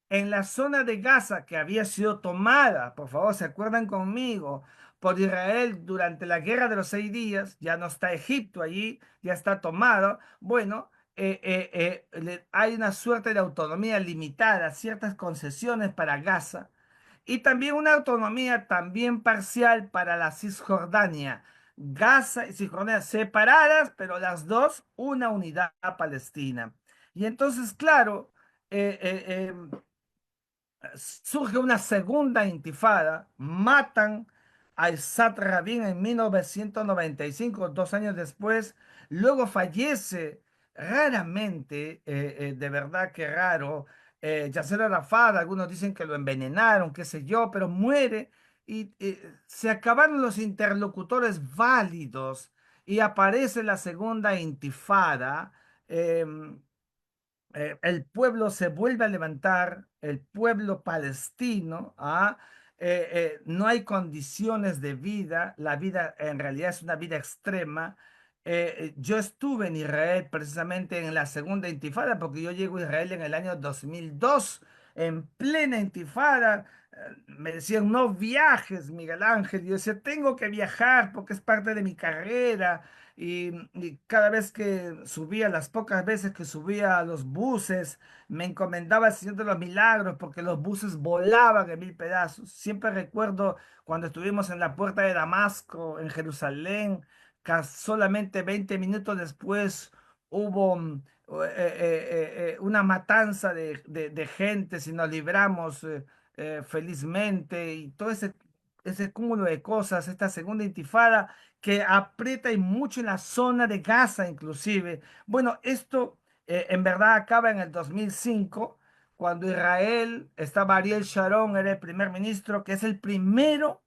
en la zona de Gaza que había sido tomada, por favor, ¿se acuerdan conmigo? Por Israel durante la guerra de los 6 días, ya no está Egipto allí, ya está tomado. Bueno, hay una suerte de autonomía limitada, ciertas concesiones para Gaza y también una autonomía también parcial para la Cisjordania. Gaza y Cisjordania separadas, pero las dos una unidad palestina. Y entonces, claro, eh, eh, eh, surge una segunda intifada, matan a Isaac Rabin en 1995, 2 años después, luego fallece raramente, de verdad que raro, Yasser Arafat, algunos dicen que lo envenenaron, qué sé yo, pero muere y se acabaron los interlocutores válidos y aparece la segunda intifada. El pueblo se vuelve a levantar, el pueblo palestino, ¿ah? No hay condiciones de vida, la vida en realidad es una vida extrema. Yo estuve en Israel precisamente en la segunda intifada, porque yo llego a Israel en el año 2002, en plena intifada. Me decían, no viajes, Miguel Ángel. Yo decía, tengo que viajar porque es parte de mi carrera. Y cada vez que subía, las pocas veces que subía a los buses, me encomendaba al Señor de los Milagros porque los buses volaban en mil pedazos. Siempre recuerdo cuando estuvimos en la puerta de Damasco, en Jerusalén, que solamente 20 minutos después hubo una matanza de gente, si nos libramos felizmente y todo ese cúmulo de cosas, esta segunda intifada que aprieta y mucho en la zona de Gaza inclusive. Bueno, esto en verdad acaba en el 2005, cuando Israel, estaba Ariel Sharon, era el primer ministro, que es el primero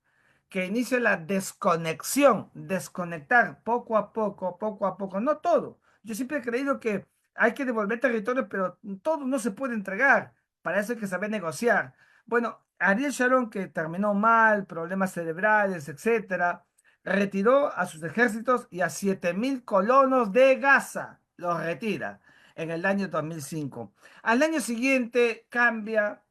que inicia la desconexión, desconectar poco a poco, no todo. Yo siempre he creído que hay que devolver territorio, pero todo no se puede entregar. Para eso hay que saber negociar. Bueno, Ariel Sharon, que terminó mal, problemas cerebrales, etcétera, retiró a sus ejércitos y a 7.000 colonos de Gaza. Los retira en el año 2005. Al año siguiente cambia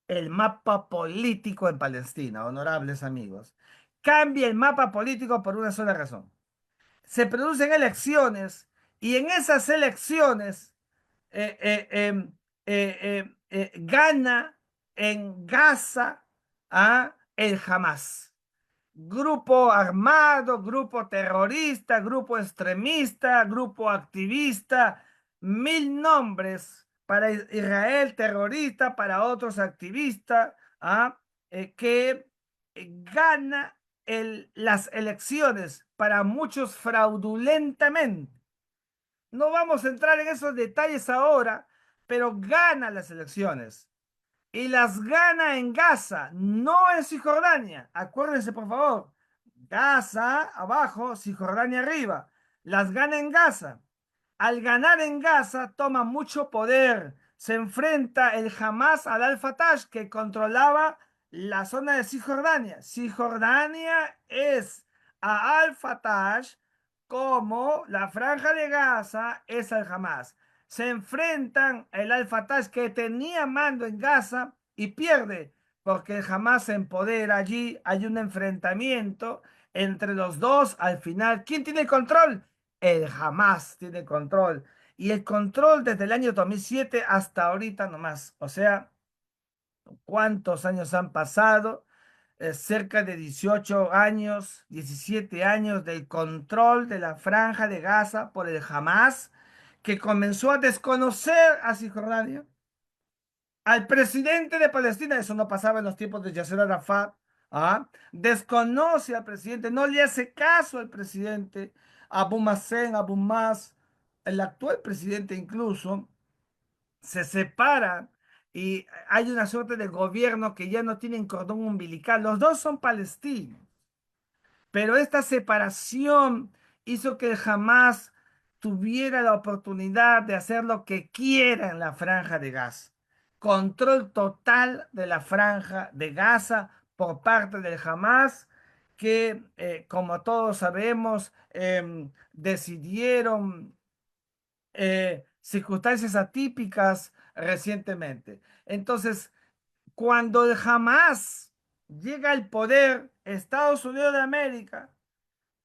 el mapa político en Palestina, honorables amigos. Cambia el mapa político por una sola razón. Se producen elecciones y en esas elecciones eh, eh, eh, gana en Gaza a el Hamas. Grupo armado, grupo terrorista, grupo extremista, grupo activista, mil nombres para Israel terrorista, para otros activistas, ¿ah? Que gana las elecciones, para muchos fraudulentamente. No vamos a entrar en esos detalles ahora, pero gana las elecciones y las gana en Gaza, no en Cisjordania. Acuérdense, por favor, Gaza abajo, Cisjordania arriba. Las gana en Gaza. Al ganar en Gaza, toma mucho poder. Se enfrenta el Hamas al Al-Fatah, que controlaba la zona de Cisjordania. Cisjordania es a Al-Fatah como la franja de Gaza es al Hamas. Se enfrentan el Al-Fatah que tenía mando en Gaza y pierde porque el Hamas se empodera allí. Hay un enfrentamiento entre los dos. Al final, ¿quién tiene control? El Hamas tiene control. Y el control desde el año 2007 hasta ahorita nomás. O sea, ¿cuántos años han pasado? Cerca de 18 años, 17 años del control de la franja de Gaza por el Hamas, que comenzó a desconocer a Cisjordania, al presidente de Palestina. Eso no pasaba en los tiempos de Yasser Arafat. ¿Ah? Desconoce al presidente, no le hace caso al presidente, Abu Mazen, Abu Mas, el actual presidente incluso, se separan y hay una suerte de gobierno que ya no tienen cordón umbilical. Los dos son palestinos. Pero esta separación hizo que el Hamas tuviera la oportunidad de hacer lo que quiera en la franja de Gaza. Control total de la franja de Gaza por parte del Hamas, que, como todos sabemos, decidieron circunstancias atípicas recientemente. Entonces, cuando el Hamas llega al poder, Estados Unidos de América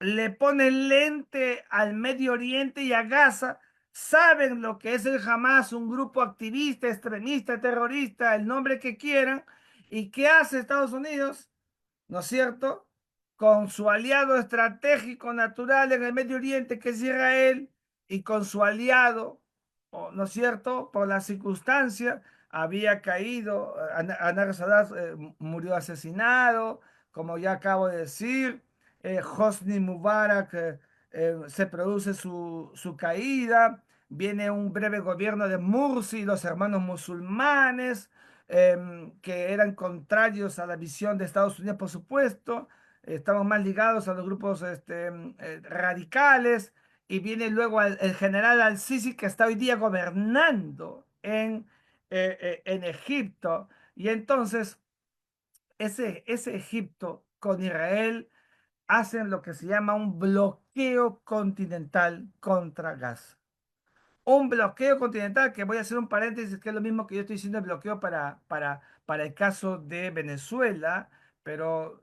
le ponen lente al Medio Oriente y a Gaza, saben lo que es el Hamas, un grupo activista, extremista, terrorista, el nombre que quieran. ¿Y qué hace Estados Unidos? ¿No es cierto? Con su aliado estratégico natural en el Medio Oriente, que es Israel, y con su aliado, ¿no es cierto? Por la circunstancia, había caído, Anwar Sadat murió asesinado, como ya acabo de decir, Hosni Mubarak se produce su caída, viene un breve gobierno de Mursi, los hermanos musulmanes, que eran contrarios a la visión de Estados Unidos, por supuesto, estaban más ligados a los grupos radicales, y viene luego el general Al-Sisi, que está hoy día gobernando en Egipto, y entonces ese Egipto con Israel hacen lo que se llama un bloqueo continental contra Gaza. Un bloqueo continental, que voy a hacer un paréntesis, que es lo mismo que yo estoy diciendo el bloqueo para el caso de Venezuela, pero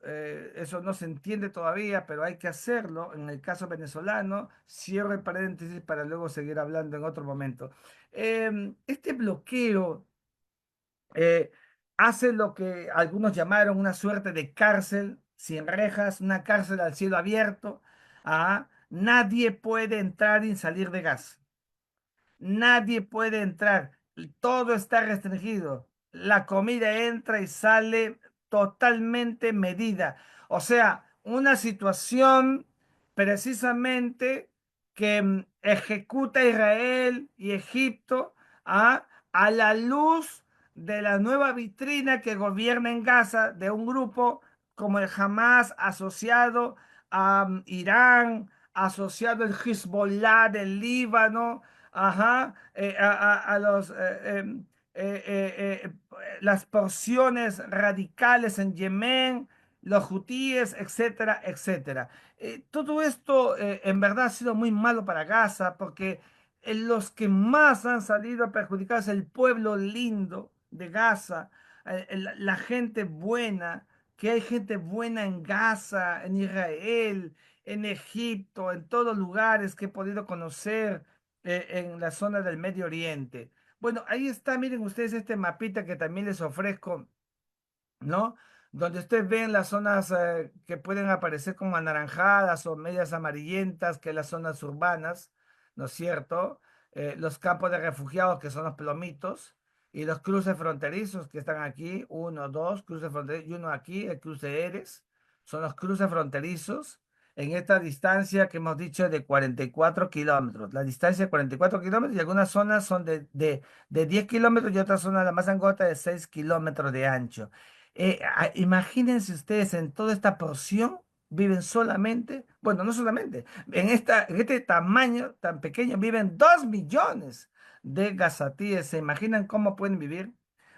eso no se entiende todavía, pero hay que hacerlo en el caso venezolano. Cierro el paréntesis para luego seguir hablando en otro momento. Este bloqueo eh, hace lo que algunos llamaron una suerte de cárcel sin rejas, una cárcel al cielo abierto. ¿Ah? Nadie puede entrar y salir de Gaza. Nadie puede entrar, todo está restringido. La comida entra y sale totalmente medida. O sea, una situación precisamente que ejecuta Israel y Egipto, a la luz de la nueva vitrina que gobierna en Gaza de un grupo como el Hamas, asociado a Irán, asociado al Hezbollah del Líbano, ajá, a los, las porciones radicales en Yemen, los hutíes, etcétera, etcétera. Todo esto en verdad ha sido muy malo para Gaza, porque los que más han salido a perjudicar es el pueblo lindo de Gaza, la gente buena, que hay gente buena en Gaza, en Israel, en Egipto, en todos lugares que he podido conocer en la zona del Medio Oriente. Bueno, ahí está, miren ustedes este mapita que también les ofrezco, ¿no? Donde ustedes ven las zonas que pueden aparecer como anaranjadas o medias amarillentas, que las zonas urbanas, ¿no es cierto? Los campos de refugiados, que son los plomitos, y los cruces fronterizos que están aquí, uno, dos, cruces fronterizos, y uno aquí, el cruce Eres, son los cruces fronterizos. en esta distancia que hemos dicho de 44 kilómetros. La distancia de 44 kilómetros y algunas zonas son de 10 kilómetros y otras zonas, la más angostas, de 6 kilómetros de ancho. Imagínense ustedes en toda esta porción. Viven solamente, bueno, no solamente, en este tamaño tan pequeño viven 2 millones de gazatíes. ¿Se imaginan cómo pueden vivir?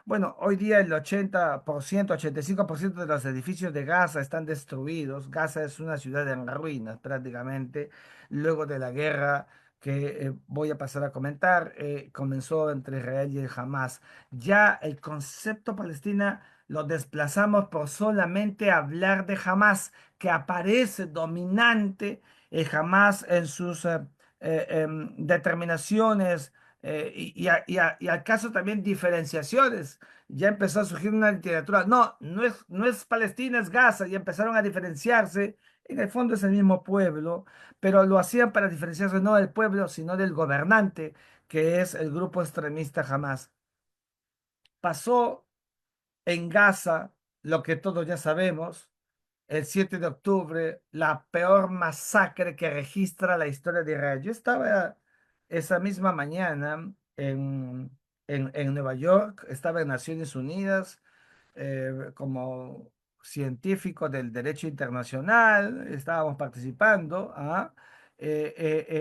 Bueno, hoy día el 80%, 85% de los edificios de Gaza están destruidos. Gaza es una ciudad en ruinas prácticamente. Luego de la guerra que voy a pasar a comentar, comenzó entre Israel y el Hamas. Ya el concepto Palestina lo desplazamos por solamente hablar de Hamas, que aparece dominante el Hamas en sus determinaciones y acaso también diferenciaciones. Ya empezó a surgir una literatura. No, no es Palestina, es Gaza. Y empezaron a diferenciarse. En el fondo es el mismo pueblo, pero lo hacían para diferenciarse no del pueblo, sino del gobernante, que es el grupo extremista Hamas. Pasó en Gaza lo que todos ya sabemos, el 7 de octubre, la peor masacre que registra la historia de Israel. Yo estaba esa misma mañana en Nueva York, estaba en Naciones Unidas como científico del derecho internacional, estábamos participando, ¿ah?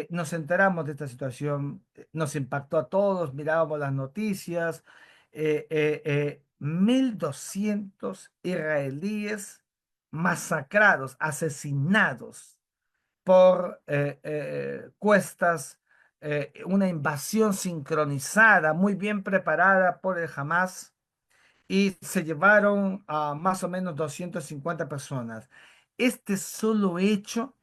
Nos enteramos de esta situación, nos impactó a todos, mirábamos las noticias, 1.200 israelíes masacrados, asesinados por cuestas, una invasión sincronizada, muy bien preparada por el Hamas, y se llevaron a más o menos 250 personas. Este solo hecho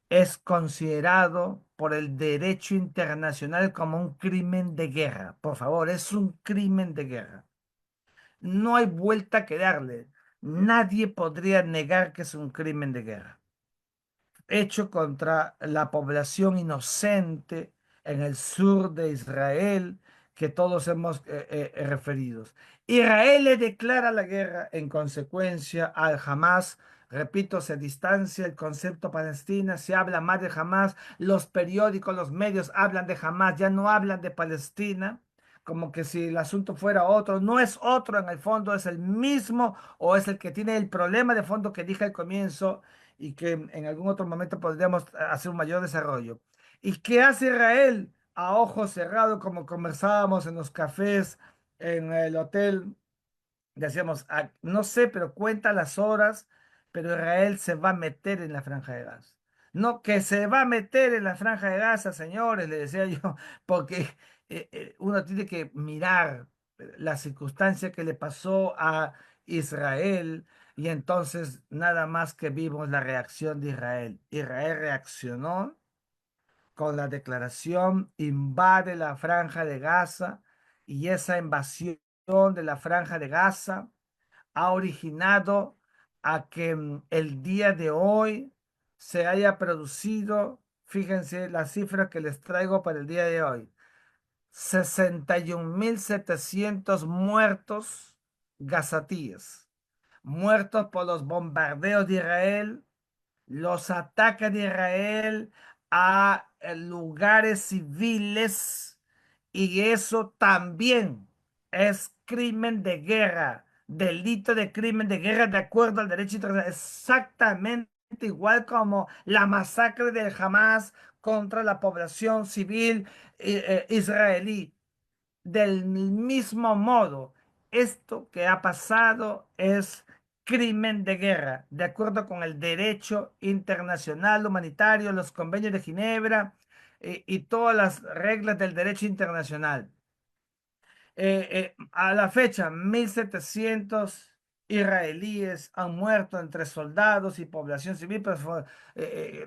es considerado por el derecho internacional como un crimen de guerra. Por favor, es un crimen de guerra. No hay vuelta que darle. Nadie podría negar que es un crimen de guerra hecho contra la población inocente en el sur de Israel que todos hemos referido. Israel le declara la guerra en consecuencia al Hamas. Repito, se distancia el concepto Palestina, se habla más de Hamas, los periódicos, los medios hablan de Hamas, ya no hablan de Palestina, como que si el asunto fuera otro. No es otro en el fondo, es el mismo o es el que tiene el problema de fondo que dije al comienzo y que en algún otro momento podríamos hacer un mayor desarrollo. ¿Y qué hace Israel? A ojos cerrados, como conversábamos en los cafés, en el hotel, decíamos, no sé, pero cuenta las horas, pero Israel se va a meter en la franja de Gaza. No, que se va a meter en la franja de Gaza, señores, le decía yo, porque uno tiene que mirar la circunstancia que le pasó a Israel y entonces nada más que vimos la reacción de Israel. Israel reaccionó con la declaración, invade la franja de Gaza y esa invasión de la franja de Gaza ha originado a que el día de hoy se haya producido, fíjense las cifras que les traigo para el día de hoy, 61.700 muertos gazatíes, muertos por los bombardeos de Israel, los ataques de Israel a lugares civiles, y eso también es crimen de guerra, delito de crimen de guerra de acuerdo al derecho internacional, exactamente igual como la masacre del Hamas contra la población civil israelí. Del mismo modo, esto que ha pasado es crimen de guerra, de acuerdo con el derecho internacional humanitario, los convenios de Ginebra y todas las reglas del derecho internacional. A la fecha, 1.700 israelíes han muerto entre soldados y población civil, pero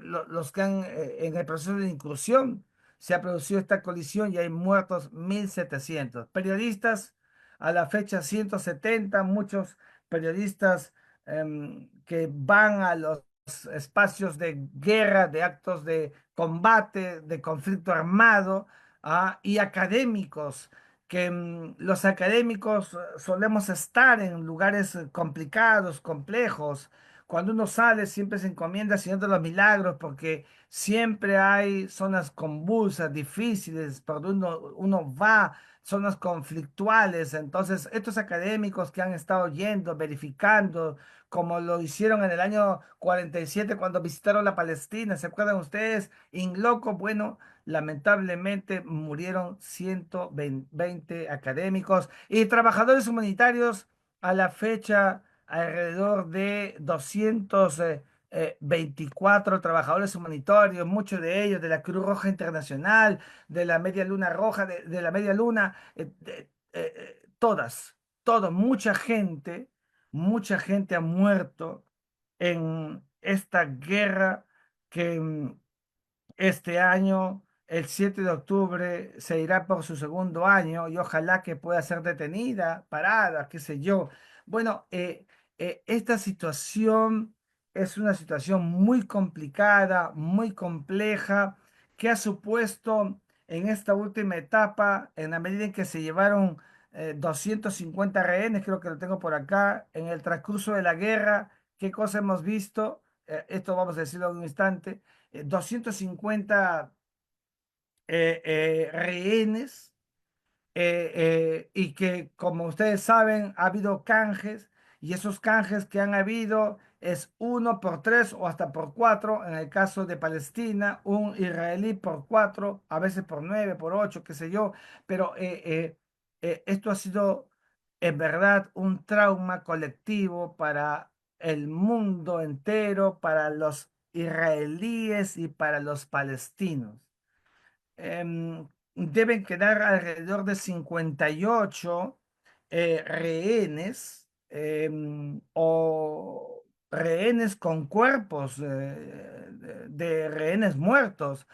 los que han en el proceso de incursión se ha producido esta colisión y hay muertos 1.700. Periodistas, a la fecha 170, muchos periodistas que van a los espacios de guerra, de actos de combate, de conflicto armado, y académicos que los académicos solemos estar en lugares complicados, complejos, cuando uno sale siempre se encomienda al Señor de los Milagros porque siempre hay zonas convulsas, difíciles, por donde uno va, zonas conflictuales. Entonces, estos académicos que han estado yendo, verificando, como lo hicieron en el año 47 cuando visitaron la Palestina, ¿se acuerdan ustedes? In loco, bueno, lamentablemente murieron 120 académicos y trabajadores humanitarios a la fecha alrededor de 224 trabajadores humanitarios, muchos de ellos de la Cruz Roja Internacional, de la Media Luna Roja, de la Media Luna, todos, mucha gente ha muerto en esta guerra que este año, el 7 de octubre, se irá por su segundo año y ojalá que pueda ser detenida, parada, qué sé yo. Bueno, esta situación es una situación muy complicada, muy compleja, que ha supuesto en esta última etapa, en la medida en que se llevaron 250 rehenes, creo que lo tengo por acá, en el transcurso de la guerra, ¿qué cosa hemos visto? Esto vamos a decirlo en un instante. 250 rehenes, y que, como ustedes saben, ha habido canjes, y esos canjes que han habido es uno por tres o hasta por cuatro, en el caso de Palestina, un israelí por cuatro, a veces por nueve, por ocho, qué sé yo, pero esto ha sido en verdad un trauma colectivo para el mundo entero, para los israelíes y para los palestinos. Deben quedar alrededor de 58 rehenes, o rehenes con cuerpos de rehenes muertos,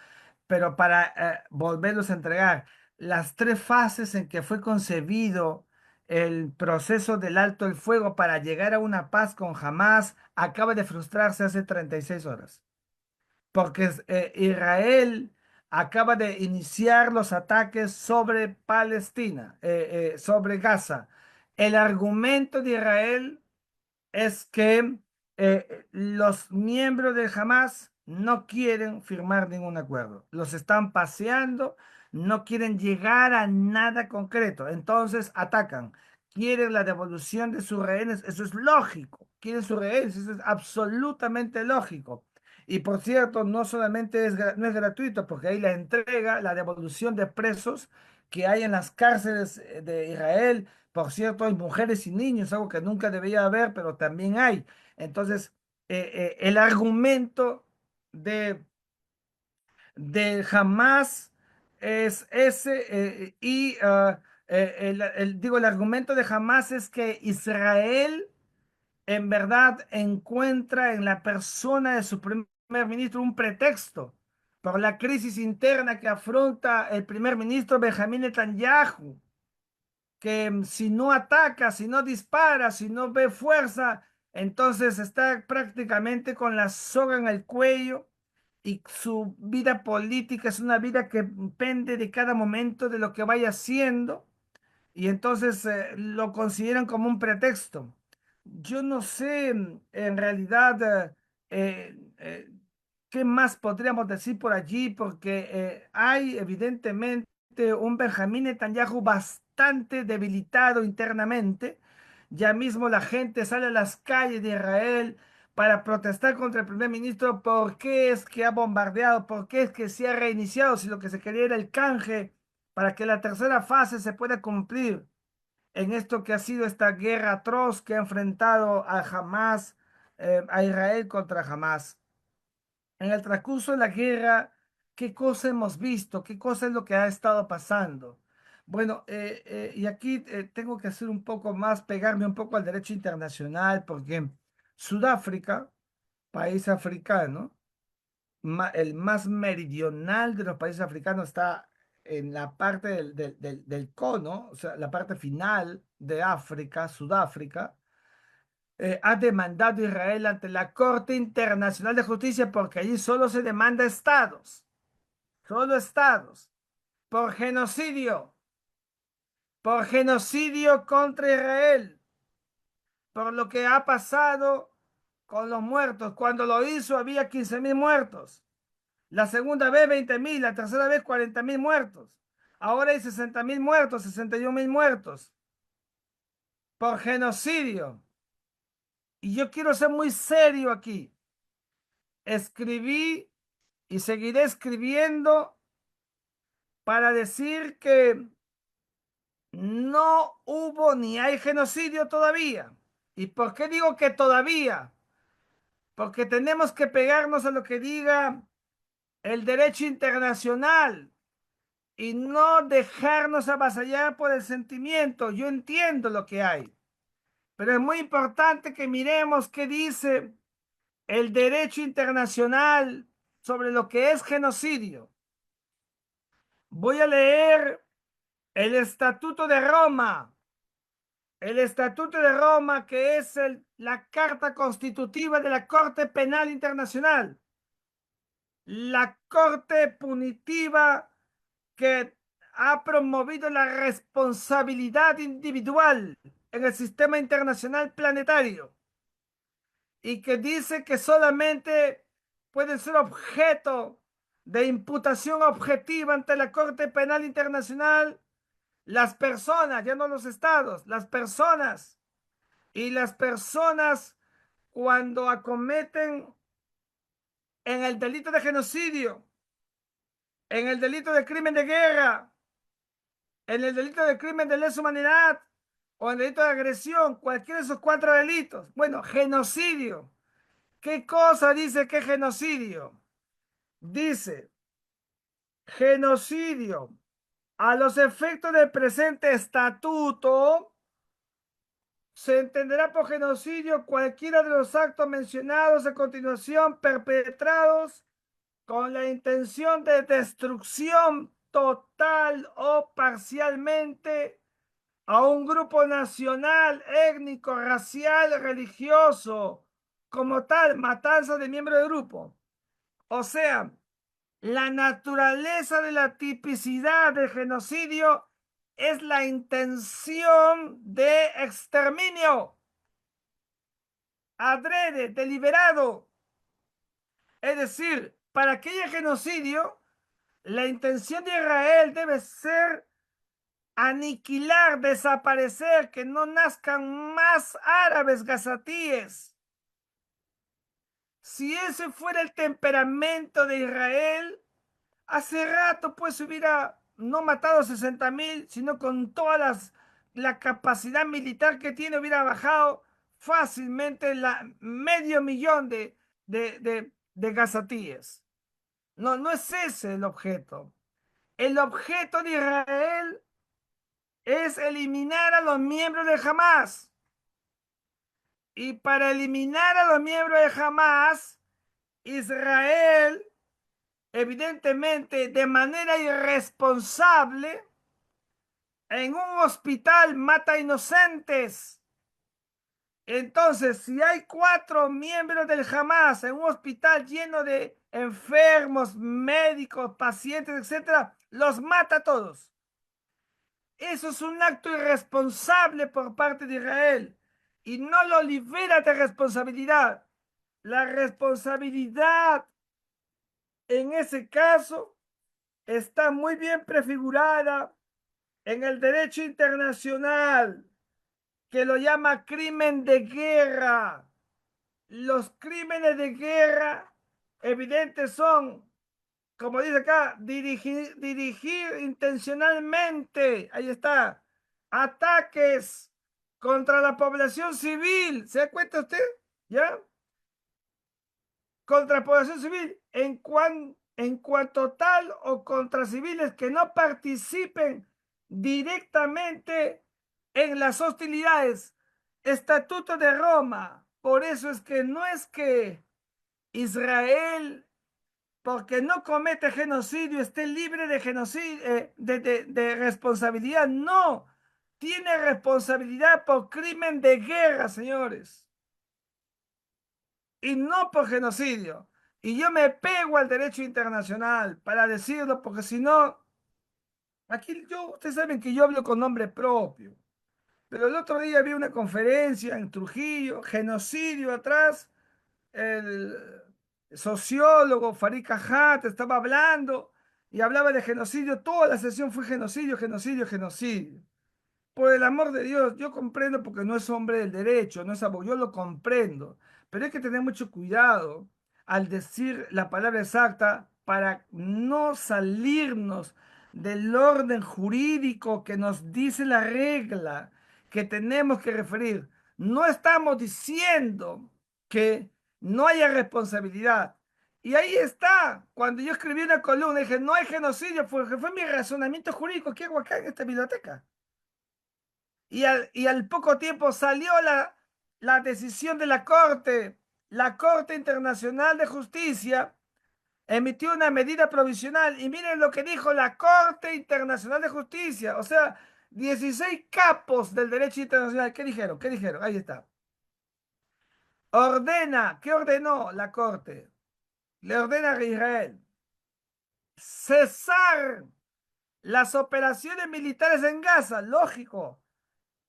pero para volverlos a entregar. Las tres fases en que fue concebido el proceso del alto el fuego para llegar a una paz con Hamas acaba de frustrarse hace 36 horas porque Israel acaba de iniciar los ataques sobre Palestina, sobre Gaza. El argumento de Israel es que los miembros de Hamas no quieren firmar ningún acuerdo. Los están paseando, no quieren llegar a nada concreto. Entonces atacan. Quieren la devolución de sus rehenes. Eso es lógico. Quieren sus rehenes. Eso es absolutamente lógico. Y por cierto, no solamente no es gratuito, porque hay la entrega, la devolución de presos que hay en las cárceles de Israel. Por cierto, hay mujeres y niños, algo que nunca debería haber, pero también hay. Entonces, el argumento de, de Hamas es ese, digo, el argumento de Hamas es que Israel en verdad encuentra en la persona de su primer ministro un pretexto por la crisis interna que afronta el primer ministro Benjamín Netanyahu, que si no ataca, si no dispara, si no ve fuerza, entonces está prácticamente con la soga en el cuello y su vida política es una vida que depende de cada momento de lo que vaya haciendo y entonces lo consideran como un pretexto. Yo no sé en realidad qué más podríamos decir por allí, porque hay evidentemente un Benjamín Netanyahu bastante debilitado internamente. Ya mismo la gente sale a las calles de Israel para protestar contra el primer ministro. ¿Por qué es que ha bombardeado? ¿Por qué es que se ha reiniciado? Si lo que se quería era el canje para que la tercera fase se pueda cumplir en esto que ha sido esta guerra atroz que ha enfrentado a Hamas, a Israel contra Hamas. En el transcurso de la guerra, ¿qué cosa hemos visto? ¿Qué cosa es lo que ha estado pasando? Bueno, y aquí tengo que hacer un poco más, pegarme un poco al derecho internacional, porque Sudáfrica, país africano, el más meridional de los países africanos, está en la parte del cono, o sea, la parte final de África, Sudáfrica, ha demandado a Israel ante la Corte Internacional de Justicia porque allí solo se demanda estados, solo estados, por genocidio, por genocidio contra Israel, por lo que ha pasado con los muertos. Cuando lo hizo había 15.000 muertos. La segunda vez 20.000, la tercera vez 40.000 muertos. Ahora hay 60.000 muertos, 61.000 muertos por genocidio. Y yo quiero ser muy serio aquí. Escribí y seguiré escribiendo para decir que no hubo ni hay genocidio todavía. ¿Y por qué digo que todavía? Porque tenemos que pegarnos a lo que diga el derecho internacional y no dejarnos avasallar por el sentimiento. Yo entiendo lo que hay, pero es muy importante que miremos qué dice el derecho internacional sobre lo que es genocidio. Voy a leer el Estatuto de Roma. El Estatuto de Roma, que es la carta constitutiva de la Corte Penal Internacional, la Corte punitiva que ha promovido la responsabilidad individual en el sistema internacional planetario y que dice que solamente pueden ser objeto de imputación objetiva ante la Corte Penal Internacional las personas, ya no los estados, las personas. Y las personas cuando acometen en el delito de genocidio, en el delito de crimen de guerra, en el delito de crimen de lesa humanidad o en el delito de agresión, cualquiera de esos cuatro delitos. Bueno, genocidio. ¿Qué cosa dice que es genocidio? Dice, genocidio, a los efectos del presente estatuto, se entenderá por genocidio cualquiera de los actos mencionados a continuación perpetrados con la intención de destrucción total o parcialmente a un grupo nacional, étnico, racial, religioso, como tal, matanza de miembro del grupo. O sea, la naturaleza de la tipicidad del genocidio es la intención de exterminio, adrede, deliberado. Es decir, para que haya genocidio, la intención de Israel debe ser aniquilar, desaparecer, que no nazcan más árabes gazatíes. Si ese fuera el temperamento de Israel, hace rato pues hubiera no matado 60.000, sino con la capacidad militar que tiene, hubiera bajado fácilmente la medio millón de gazatíes. No, no es ese el objeto. El objeto de Israel es eliminar a los miembros de Hamas. Y para eliminar a los miembros de Hamas, Israel, evidentemente, de manera irresponsable, en un hospital mata inocentes. Entonces, si hay 4 miembros del Hamas en un hospital lleno de enfermos, médicos, pacientes, etcétera, los mata a todos. Eso es un acto irresponsable por parte de Israel y no lo libera de responsabilidad. La responsabilidad en ese caso está muy bien prefigurada en el derecho internacional, que lo llama crimen de guerra. Los crímenes de guerra evidentes son, como dice acá, dirigir intencionalmente, ahí está, ataques contra la población civil. ¿Se da cuenta usted? ¿Ya? Contra la población civil en cuanto tal o contra civiles que no participen directamente en las hostilidades. Estatuto de Roma. Por eso es que no es que Israel, porque no comete genocidio, esté libre de genocidio, de responsabilidad. No, tiene responsabilidad por crimen de guerra, señores, y no por genocidio. Y yo me pego al derecho internacional para decirlo, porque si no, aquí ustedes saben que yo hablo con nombre propio. Pero el otro día vi una conferencia en Trujillo, genocidio atrás. el sociólogo Farid Cajat estaba hablando y hablaba de genocidio. Toda la sesión fue genocidio, genocidio, genocidio. Por el amor de Dios, yo comprendo porque no es hombre del derecho, no es abogado, yo lo comprendo, pero hay que tener mucho cuidado al decir la palabra exacta para no salirnos del orden jurídico que nos dice la regla que tenemos que referir. No estamos diciendo que no haya responsabilidad. Y ahí está, cuando yo escribí una columna, dije, no hay genocidio, fue mi razonamiento jurídico que hago acá en esta biblioteca. Y al poco tiempo salió la decisión de la Corte. La Corte Internacional de Justicia emitió una medida provisional. Y miren lo que dijo la Corte Internacional de Justicia. O sea, 16 capos del derecho internacional. ¿Qué dijeron? ¿Qué dijeron? Ahí está. Ordena, ¿qué ordenó la Corte? Le ordena a Israel cesar las operaciones militares en Gaza. Lógico.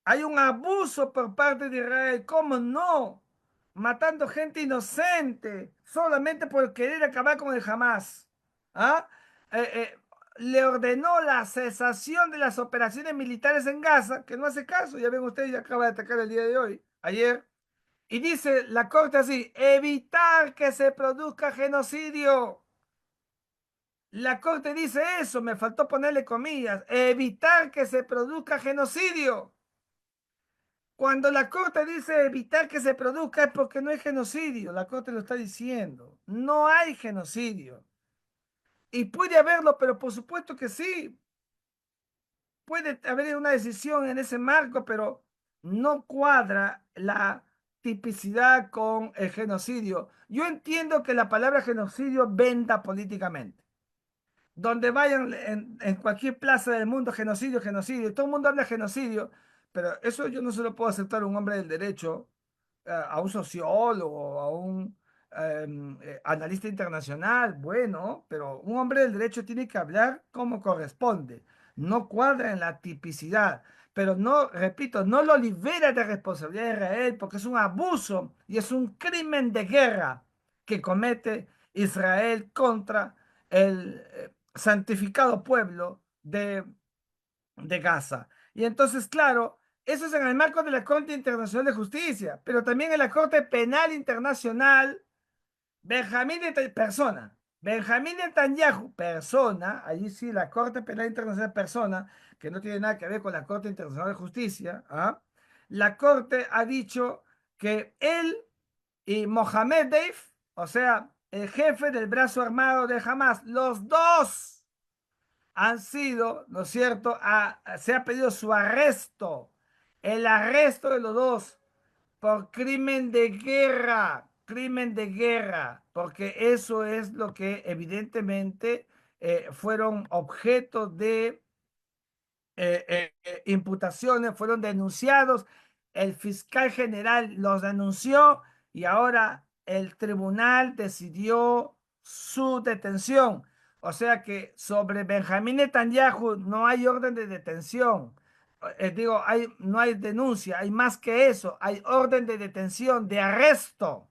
Hay un abuso por parte de Israel, ¿cómo no? Matando gente inocente solamente por querer acabar con el Hamas. ¿Ah? Eh, eh, Le ordenó la cesación de las operaciones militares en Gaza, que no hace caso, ya ven ustedes, ya acaba de atacar el día de hoy, ayer, y dice la corte así, evitar que se produzca genocidio. La corte dice eso, me faltó ponerle comillas, evitar que se produzca genocidio. Cuando la Corte dice evitar que se produzca es porque no hay genocidio. La Corte lo está diciendo. No hay genocidio. Y puede haberlo, pero por supuesto que sí. Puede haber una decisión en ese marco, pero no cuadra la tipicidad con el genocidio. Yo entiendo que la palabra genocidio venda políticamente. Donde vayan en cualquier plaza del mundo, genocidio, genocidio. Todo el mundo habla de genocidio, pero eso yo no se lo puedo aceptar a un hombre del derecho, a un sociólogo, a un analista internacional, bueno, pero un hombre del derecho tiene que hablar como corresponde, no cuadra en la tipicidad, pero no, repito, no lo libera de responsabilidad de Israel porque es un abuso y es un crimen de guerra que comete Israel contra el santificado pueblo de Gaza. Y entonces, claro, eso es en el marco de la Corte Internacional de Justicia, pero también en la Corte Penal Internacional, Benjamín Netanyahu, persona, allí sí, la Corte Penal Internacional, persona, que no tiene nada que ver con la Corte Internacional de Justicia, ¿ah? La Corte ha dicho que él y Mohamed Deif, o sea, el jefe del brazo armado de Hamas, los dos han sido, ¿no es cierto? Se ha pedido su arresto, el arresto de los dos por crimen de guerra, porque eso es lo que evidentemente fueron objeto de imputaciones, fueron denunciados, el fiscal general los denunció y ahora el tribunal decidió su detención. O sea que sobre Benjamín Netanyahu no hay orden de detención. Digo, no hay denuncia, hay más que eso, hay orden de detención, de arresto,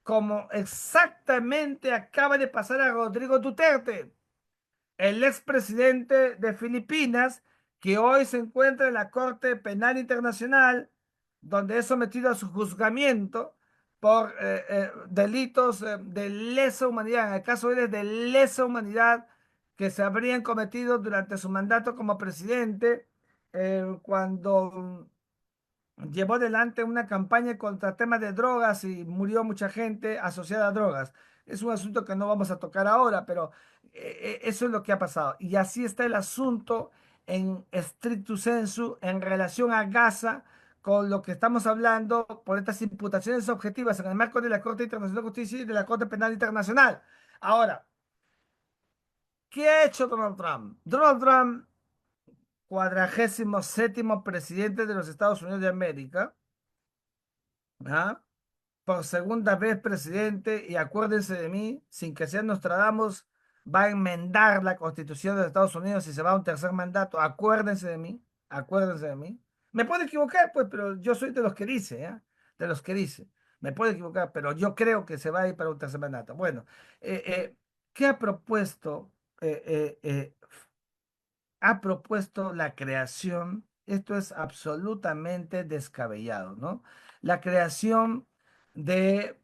como exactamente acaba de pasar a Rodrigo Duterte, el expresidente de Filipinas, que hoy se encuentra en la Corte Penal Internacional, donde es sometido a su juzgamiento por delitos de lesa humanidad, en el caso de él es de lesa humanidad, que se habrían cometido durante su mandato como presidente, cuando llevó adelante una campaña contra temas de drogas y murió mucha gente asociada a drogas. Es un asunto que no vamos a tocar ahora, pero eso es lo que ha pasado. Y así está el asunto en stricto sensu en relación a Gaza, con lo que estamos hablando por estas imputaciones objetivas en el marco de la Corte Internacional de Justicia y de la Corte Penal Internacional. Ahora, ¿qué ha hecho Donald Trump? Donald Trump, 47º presidente de los Estados Unidos de América, ¿ah? Por segunda vez presidente, y acuérdense de mí, sin que sea Nostradamus, va a enmendar la Constitución de los Estados Unidos y se va a un tercer mandato. Acuérdense de mí, acuérdense de mí. Me puedo equivocar, pues, pero yo soy de los que dice, ¿eh? De los que dice. Me puedo equivocar, pero yo creo que se va a ir para un tercer mandato. Bueno, eh, eh, ¿qué ha propuesto? Ha propuesto la creación, esto es absolutamente descabellado, ¿no? La creación de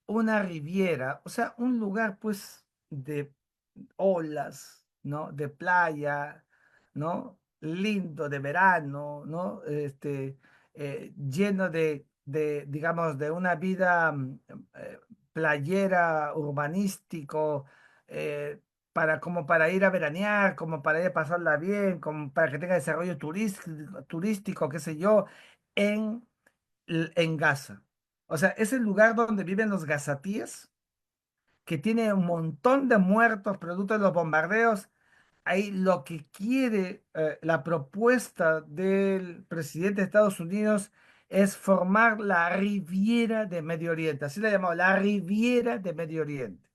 una riviera, o sea, un lugar pues de olas, ¿no? De playa, ¿no? Lindo de verano, ¿no? Lleno digamos, de una vida playera, urbanístico, eh, como para ir a veranear, como para ir a pasarla bien, como para que tenga desarrollo turístico, qué sé yo, en, en Gaza. O sea, es el lugar donde viven los gazatíes, que tiene un montón de muertos producto de los bombardeos. Ahí lo que quiere la propuesta del presidente de Estados Unidos es formar la Riviera de Medio Oriente. Así la llamado, la Riviera de Medio Oriente.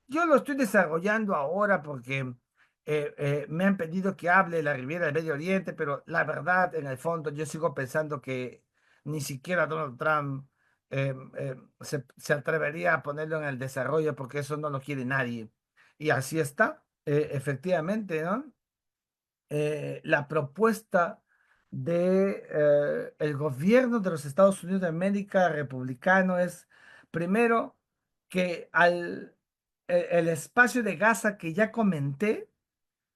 Yo lo estoy desarrollando ahora porque me han pedido que hable de la Riviera del Medio Oriente, pero la verdad, en el fondo, yo sigo pensando que ni siquiera Donald Trump se atrevería a ponerlo en el desarrollo porque eso no lo quiere nadie. Y así está, efectivamente, ¿no? La propuesta de el gobierno de los Estados Unidos de América republicano es, primero, que el espacio de Gaza que ya comenté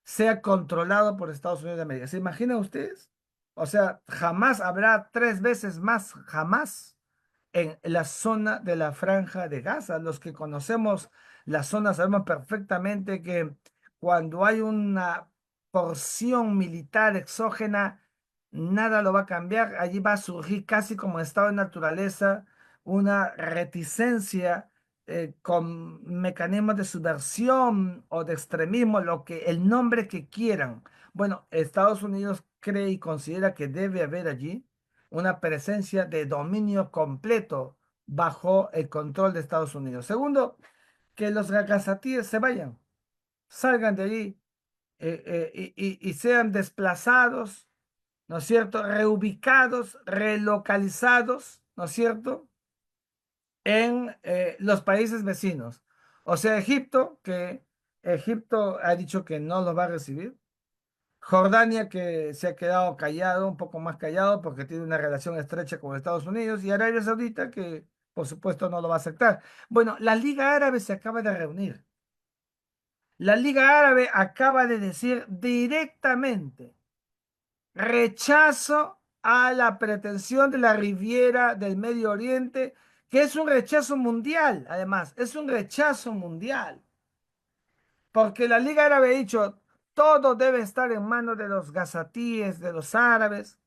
sea controlado por Estados Unidos de América. ¿Se imaginan ustedes? O sea, jamás habrá tres veces más, jamás en la zona de la Franja de Gaza. Los que conocemos la zona sabemos perfectamente que cuando hay una porción militar exógena, nada lo va a cambiar. Allí va a surgir casi como estado de naturaleza una reticencia con mecanismos de subversión o de extremismo, lo que el nombre que quieran. Bueno, Estados Unidos cree y considera que debe haber allí una presencia de dominio completo bajo el control de Estados Unidos. Segundo, que los gazatíes se vayan, salgan de allí y sean desplazados, ¿no es cierto? Reubicados, relocalizados, ¿no es cierto? En los países vecinos. O sea, Egipto, que Egipto ha dicho que no los va a recibir. Jordania, que se ha quedado callado, un poco más callado, porque tiene una relación estrecha con Estados Unidos, y Arabia Saudita, que por supuesto no lo va a aceptar. Bueno, la Liga Árabe se acaba de reunir. La Liga Árabe acaba de decir directamente rechazo a la pretensión de la Riviera del Medio Oriente, que es un rechazo mundial, además, es un rechazo mundial, porque la Liga Árabe ha dicho, todo debe estar en manos de los gazatíes, de los árabes,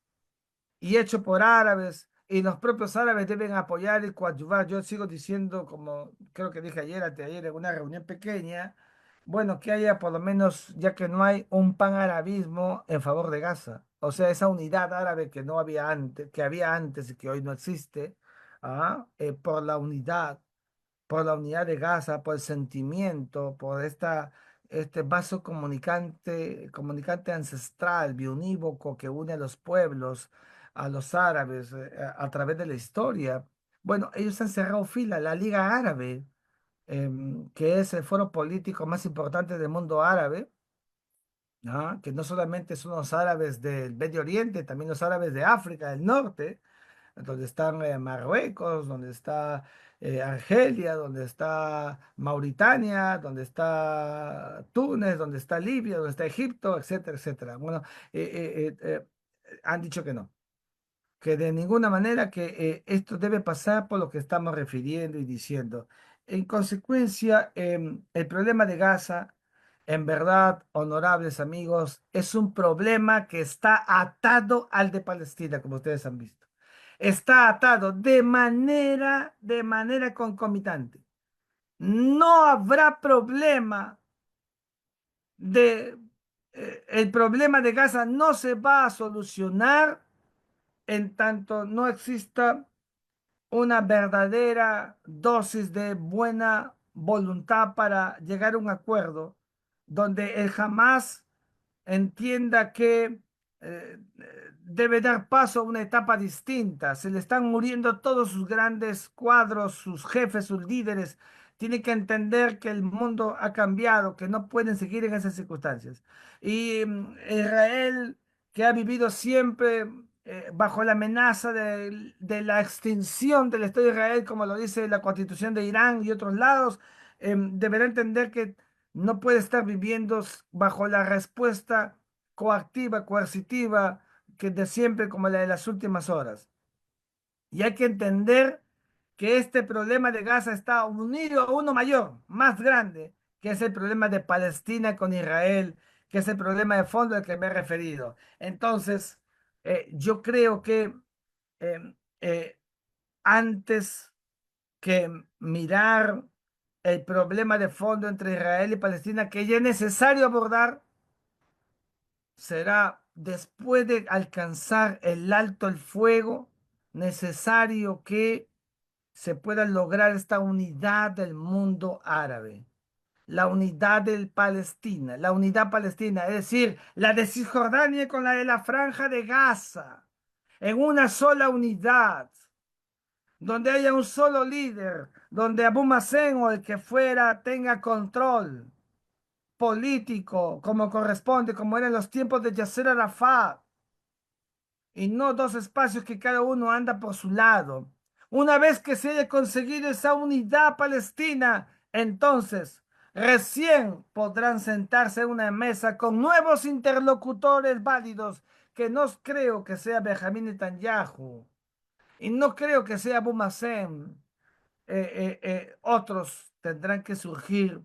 y hecho por árabes, y los propios árabes deben apoyar y coadyuvar. Yo sigo diciendo, como creo que dije ayer, anteayer, en una reunión pequeña, bueno, que haya por lo menos, ya que no hay un panarabismo en favor de Gaza. O sea, esa unidad árabe que no había antes, que había antes y que hoy no existe, por la unidad de Gaza, por el sentimiento, por este vaso comunicante ancestral, biounívoco que une a los pueblos, a los árabes, a través de la historia. Bueno, ellos han cerrado fila, la Liga Árabe, que es el foro político más importante del mundo árabe, ¿ah? Que no solamente son los árabes del Medio Oriente, también los árabes de África del Norte, donde están Marruecos, donde está Argelia, donde está Mauritania, donde está Túnez, donde está Libia, donde está Egipto, etcétera, etcétera. Bueno, han dicho que de ninguna manera que esto debe pasar por lo que estamos refiriendo y diciendo. En consecuencia, el problema de Gaza, en verdad, honorables amigos, es un problema que está atado al de Palestina, como ustedes han visto. Está atado de manera concomitante. No habrá problema el problema de Gaza no se va a solucionar en tanto no exista una verdadera dosis de buena voluntad para llegar a un acuerdo donde el Hamas entienda que debe dar paso a una etapa distinta. Se le están muriendo todos sus grandes cuadros, sus jefes, sus líderes. Tiene que entender que el mundo ha cambiado, que no pueden seguir en esas circunstancias. Y Israel, que ha vivido siempre bajo la amenaza de la extinción del Estado de Israel, como lo dice la Constitución de Irán y otros lados, deberá entender que no puede estar viviendo bajo la respuesta coactiva, coercitiva, que de siempre como la de las últimas horas. Y hay que entender que este problema de Gaza está unido a uno mayor, más grande, que es el problema de Palestina con Israel, que es el problema de fondo al que me he referido. Entonces, yo creo que eh, eh, antes que mirar el problema de fondo entre Israel y Palestina, que ya es necesario abordar, será después de alcanzar el alto el fuego, necesario que se pueda lograr esta unidad del mundo árabe, la unidad del Palestina, la unidad palestina, es decir, la de Cisjordania con la de la Franja de Gaza, en una sola unidad, donde haya un solo líder, donde Abu Mazen o el que fuera tenga control político, como corresponde, como era en los tiempos de Yasser Arafat, y no dos espacios que cada uno anda por su lado. Una vez que se haya conseguido esa unidad palestina, entonces recién podrán sentarse en una mesa con nuevos interlocutores válidos, que no creo que sea Benjamín Netanyahu y no creo que sea Abu Mazen. Otros tendrán que surgir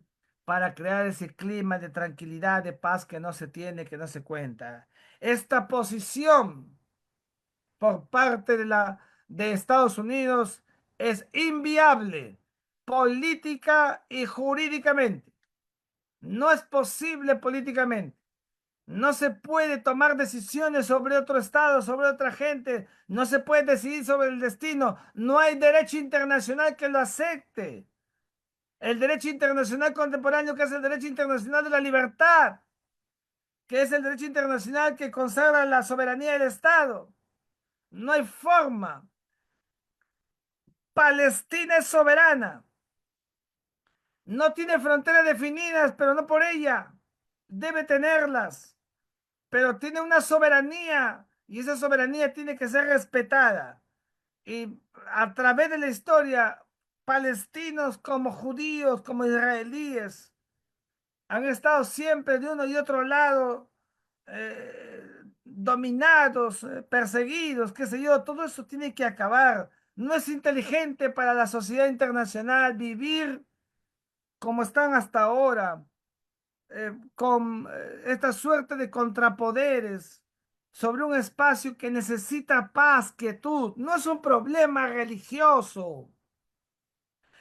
para crear ese clima de tranquilidad, de paz que no se tiene, que no se cuenta. Esta posición por parte de Estados Unidos es inviable política y jurídicamente. No es posible políticamente. No se puede tomar decisiones sobre otro estado, sobre otra gente. No se puede decidir sobre el destino. No hay derecho internacional que lo acepte. El derecho internacional contemporáneo, que es el derecho internacional de la libertad, que es el derecho internacional que consagra la soberanía del Estado. No hay forma. Palestina es soberana. No tiene fronteras definidas, pero no por ella. Debe tenerlas, pero tiene una soberanía y esa soberanía tiene que ser respetada. Y a través de la historia, palestinos como judíos, como israelíes, han estado siempre de uno y otro lado, dominados, perseguidos, qué sé yo, todo eso tiene que acabar. No es inteligente para la sociedad internacional vivir como están hasta ahora, con esta suerte de contrapoderes sobre un espacio que necesita paz, quietud. No es un problema religioso.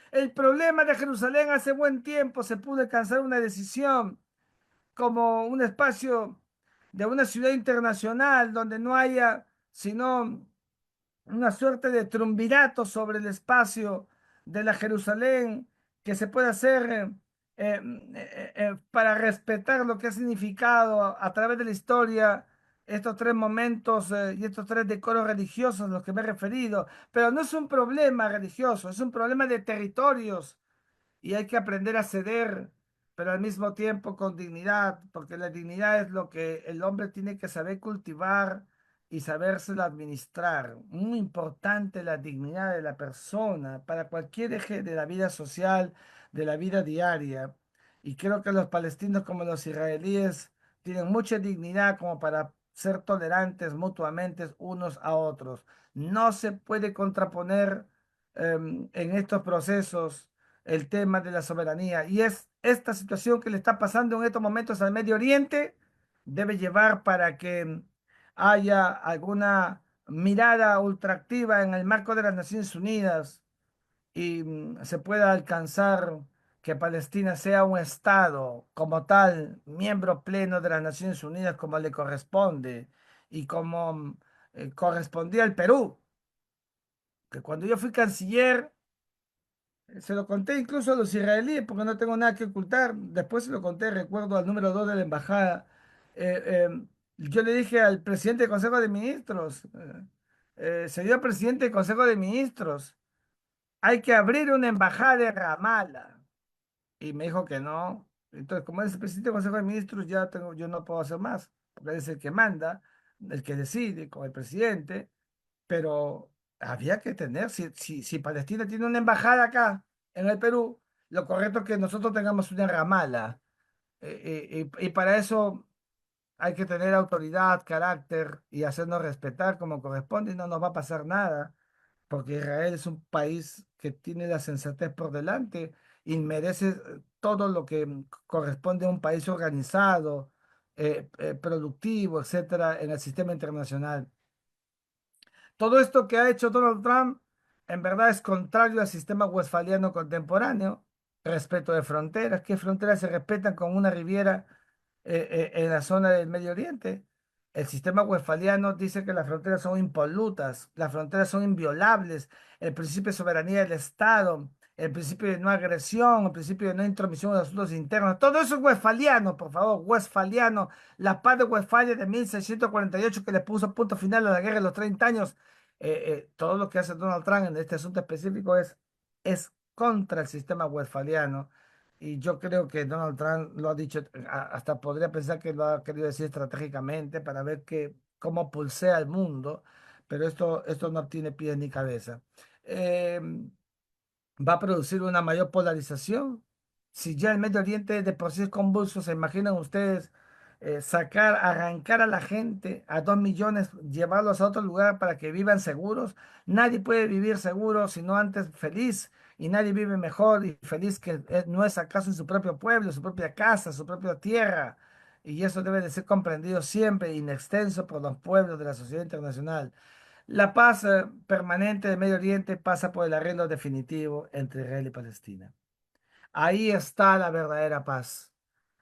El problema de Jerusalén hace buen tiempo se pudo alcanzar una decisión como un espacio de una ciudad internacional donde no haya sino una suerte de triunvirato sobre el espacio de la Jerusalén que se puede hacer para respetar lo que ha significado a través de la historia estos tres momentos y estos tres decoros religiosos a los que me he referido. Pero no es un problema religioso, es un problema de territorios y hay que aprender a ceder, pero al mismo tiempo con dignidad, porque la dignidad es lo que el hombre tiene que saber cultivar y sabérselo administrar. Muy importante la dignidad de la persona para cualquier eje de la vida social, de la vida diaria. Y creo que los palestinos como los israelíes tienen mucha dignidad como para ser tolerantes mutuamente unos a otros. No se puede contraponer en estos procesos el tema de la soberanía. Y es esta situación que le está pasando en estos momentos al Medio Oriente, debe llevar para que haya alguna mirada ultraactiva en el marco de las Naciones Unidas y se pueda alcanzar que Palestina sea un Estado como tal, miembro pleno de las Naciones Unidas como le corresponde y como correspondía al Perú, que cuando yo fui canciller, se lo conté incluso a los israelíes porque no tengo nada que ocultar. Después se lo conté, recuerdo, al número 2 de la embajada. Yo le dije al presidente del Consejo de Ministros, señor presidente del Consejo de Ministros, hay que abrir una embajada en Ramala. Y me dijo que no. Entonces, como es el presidente del Consejo de Ministros, yo no puedo hacer más, porque él es el que manda, el que decide con el presidente, pero había que tener, si Palestina tiene una embajada acá en el Perú, lo correcto es que nosotros tengamos una en Ramala. Y para eso hay que tener autoridad, carácter y hacernos respetar como corresponde y no nos va a pasar nada, porque Israel es un país que tiene la sensatez por delante y merece todo lo que corresponde a un país organizado, productivo, etcétera, en el sistema internacional. Todo esto que ha hecho Donald Trump en verdad es contrario al sistema westfaliano contemporáneo, respeto de fronteras. ¿Qué fronteras se respetan con una riviera en la zona del Medio Oriente? El sistema westfaliano dice que las fronteras son impolutas, las fronteras son inviolables, el principio de soberanía del Estado, el principio de no agresión, el principio de no intromisión en los asuntos internos. Todo eso es westfaliano, por favor, westfaliano. La paz de Westfalia de 1648 que le puso punto final a la guerra de los 30 años. Todo lo que hace Donald Trump en este asunto específico es contra el sistema westfaliano. Y yo creo que Donald Trump lo ha dicho, hasta podría pensar que lo ha querido decir estratégicamente para ver cómo pulsea el mundo, pero esto no tiene pies ni cabeza. Eh, Va a producir una mayor polarización. Si ya el Medio Oriente de por sí es convulso, ¿se imaginan ustedes arrancar a la gente, a 2 millones, llevarlos a otro lugar para que vivan seguros? Nadie puede vivir seguro sino antes feliz, y nadie vive mejor y feliz que no es acaso en su propio pueblo, su propia casa, su propia tierra. Y eso debe de ser comprendido siempre in extenso por los pueblos de la sociedad internacional. La paz permanente de Medio Oriente pasa por el arreglo definitivo entre Israel y Palestina. Ahí está la verdadera paz.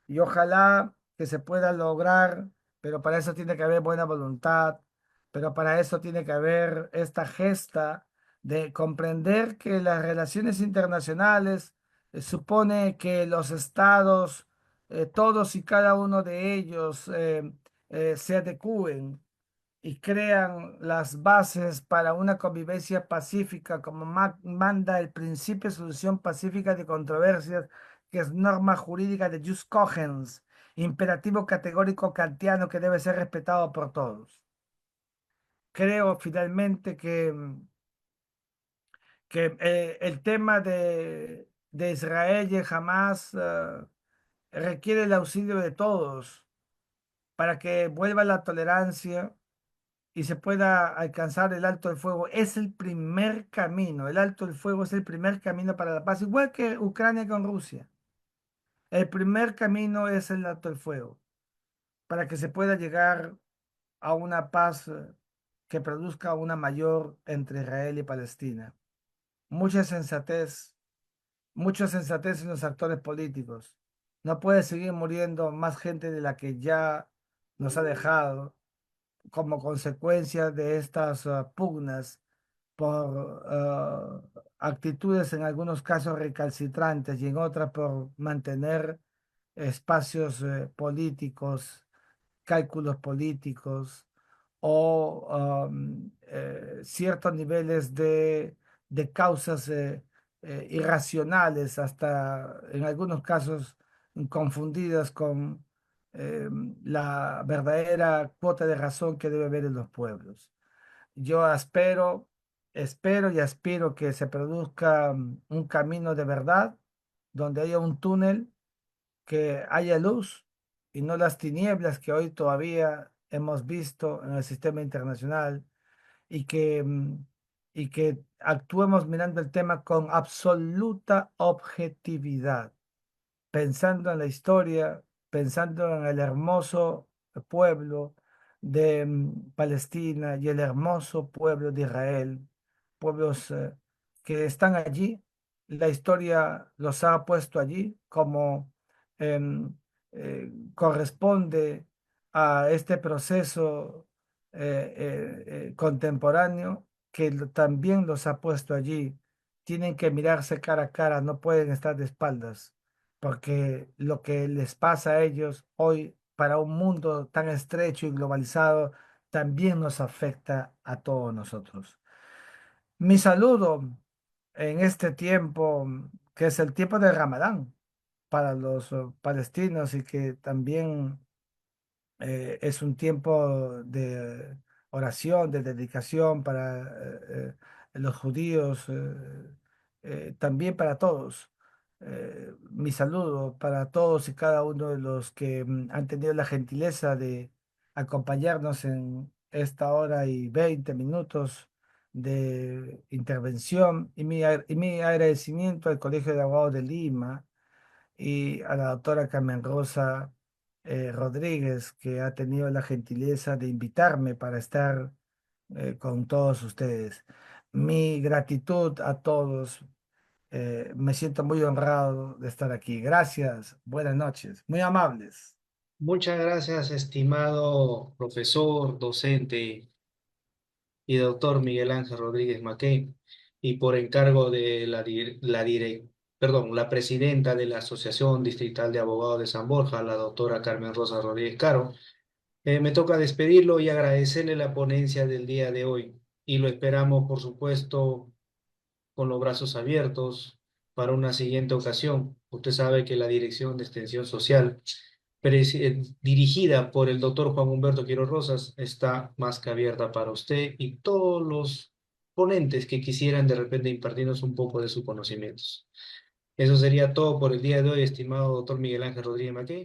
Y ojalá que se pueda lograr, pero para eso tiene que haber buena voluntad, pero para eso tiene que haber esta gesta de comprender que las relaciones internacionales supone que los estados, todos y cada uno de ellos, se adecúen y crean las bases para una convivencia pacífica, como manda el principio de solución pacífica de controversias, que es norma jurídica de jus cogens, imperativo categórico kantiano que debe ser respetado por todos. Creo finalmente que el tema de Israel y Hamas requiere el auxilio de todos para que vuelva la tolerancia y se pueda alcanzar el alto del fuego. Es el primer camino. El alto del fuego es el primer camino para la paz, igual que Ucrania con Rusia. El primer camino es el alto del fuego, para que se pueda llegar a una paz que produzca una mayor entre Israel y Palestina. Mucha sensatez, mucha sensatez en los actores políticos. No puede seguir muriendo más gente de la que ya nos ha dejado como consecuencia de estas pugnas por actitudes en algunos casos recalcitrantes y en otras por mantener espacios políticos, cálculos políticos o ciertos niveles de causas irracionales, hasta en algunos casos confundidas con la verdadera cuota de razón que debe haber en los pueblos. Yo espero y aspiro que se produzca un camino de verdad, donde haya un túnel, que haya luz y no las tinieblas que hoy todavía hemos visto en el sistema internacional, y y que actuemos mirando el tema con absoluta objetividad, pensando en la historia, pensando en el hermoso pueblo de Palestina y el hermoso pueblo de Israel, pueblos que están allí. La historia los ha puesto allí como em, corresponde a este proceso contemporáneo, que también los ha puesto allí. Tienen que mirarse cara a cara, no pueden estar de espaldas, porque lo que les pasa a ellos hoy para un mundo tan estrecho y globalizado también nos afecta a todos nosotros. Mi saludo en este tiempo, que es el tiempo de Ramadán para los palestinos y que también es un tiempo de oración, de dedicación para los judíos, también para todos. Mi saludo para todos y cada uno de los que han tenido la gentileza de acompañarnos en esta hora y 20 minutos de intervención y mi agradecimiento al Colegio de Abogados de Lima y a la doctora Carmen Rosa Rodríguez, que ha tenido la gentileza de invitarme para estar con todos ustedes. Mi gratitud a todos. Me siento muy honrado de estar aquí. Gracias. Buenas noches. Muy amables. Muchas gracias, estimado profesor, docente y doctor Miguel Ángel Rodríguez Mackey, y por encargo de la presidenta de la Asociación Distrital de Abogados de San Borja, la doctora Carmen Rosa Rodríguez Caro. Me toca despedirlo y agradecerle la ponencia del día de hoy. Y lo esperamos, por supuesto, con los brazos abiertos para una siguiente ocasión. Usted sabe que la Dirección de Extensión Social, dirigida por el doctor Juan Humberto Quiroz Rosas, está más que abierta para usted y todos los ponentes que quisieran de repente impartirnos un poco de sus conocimientos. Eso sería todo por el día de hoy, estimado doctor Miguel Ángel Rodríguez Mackey.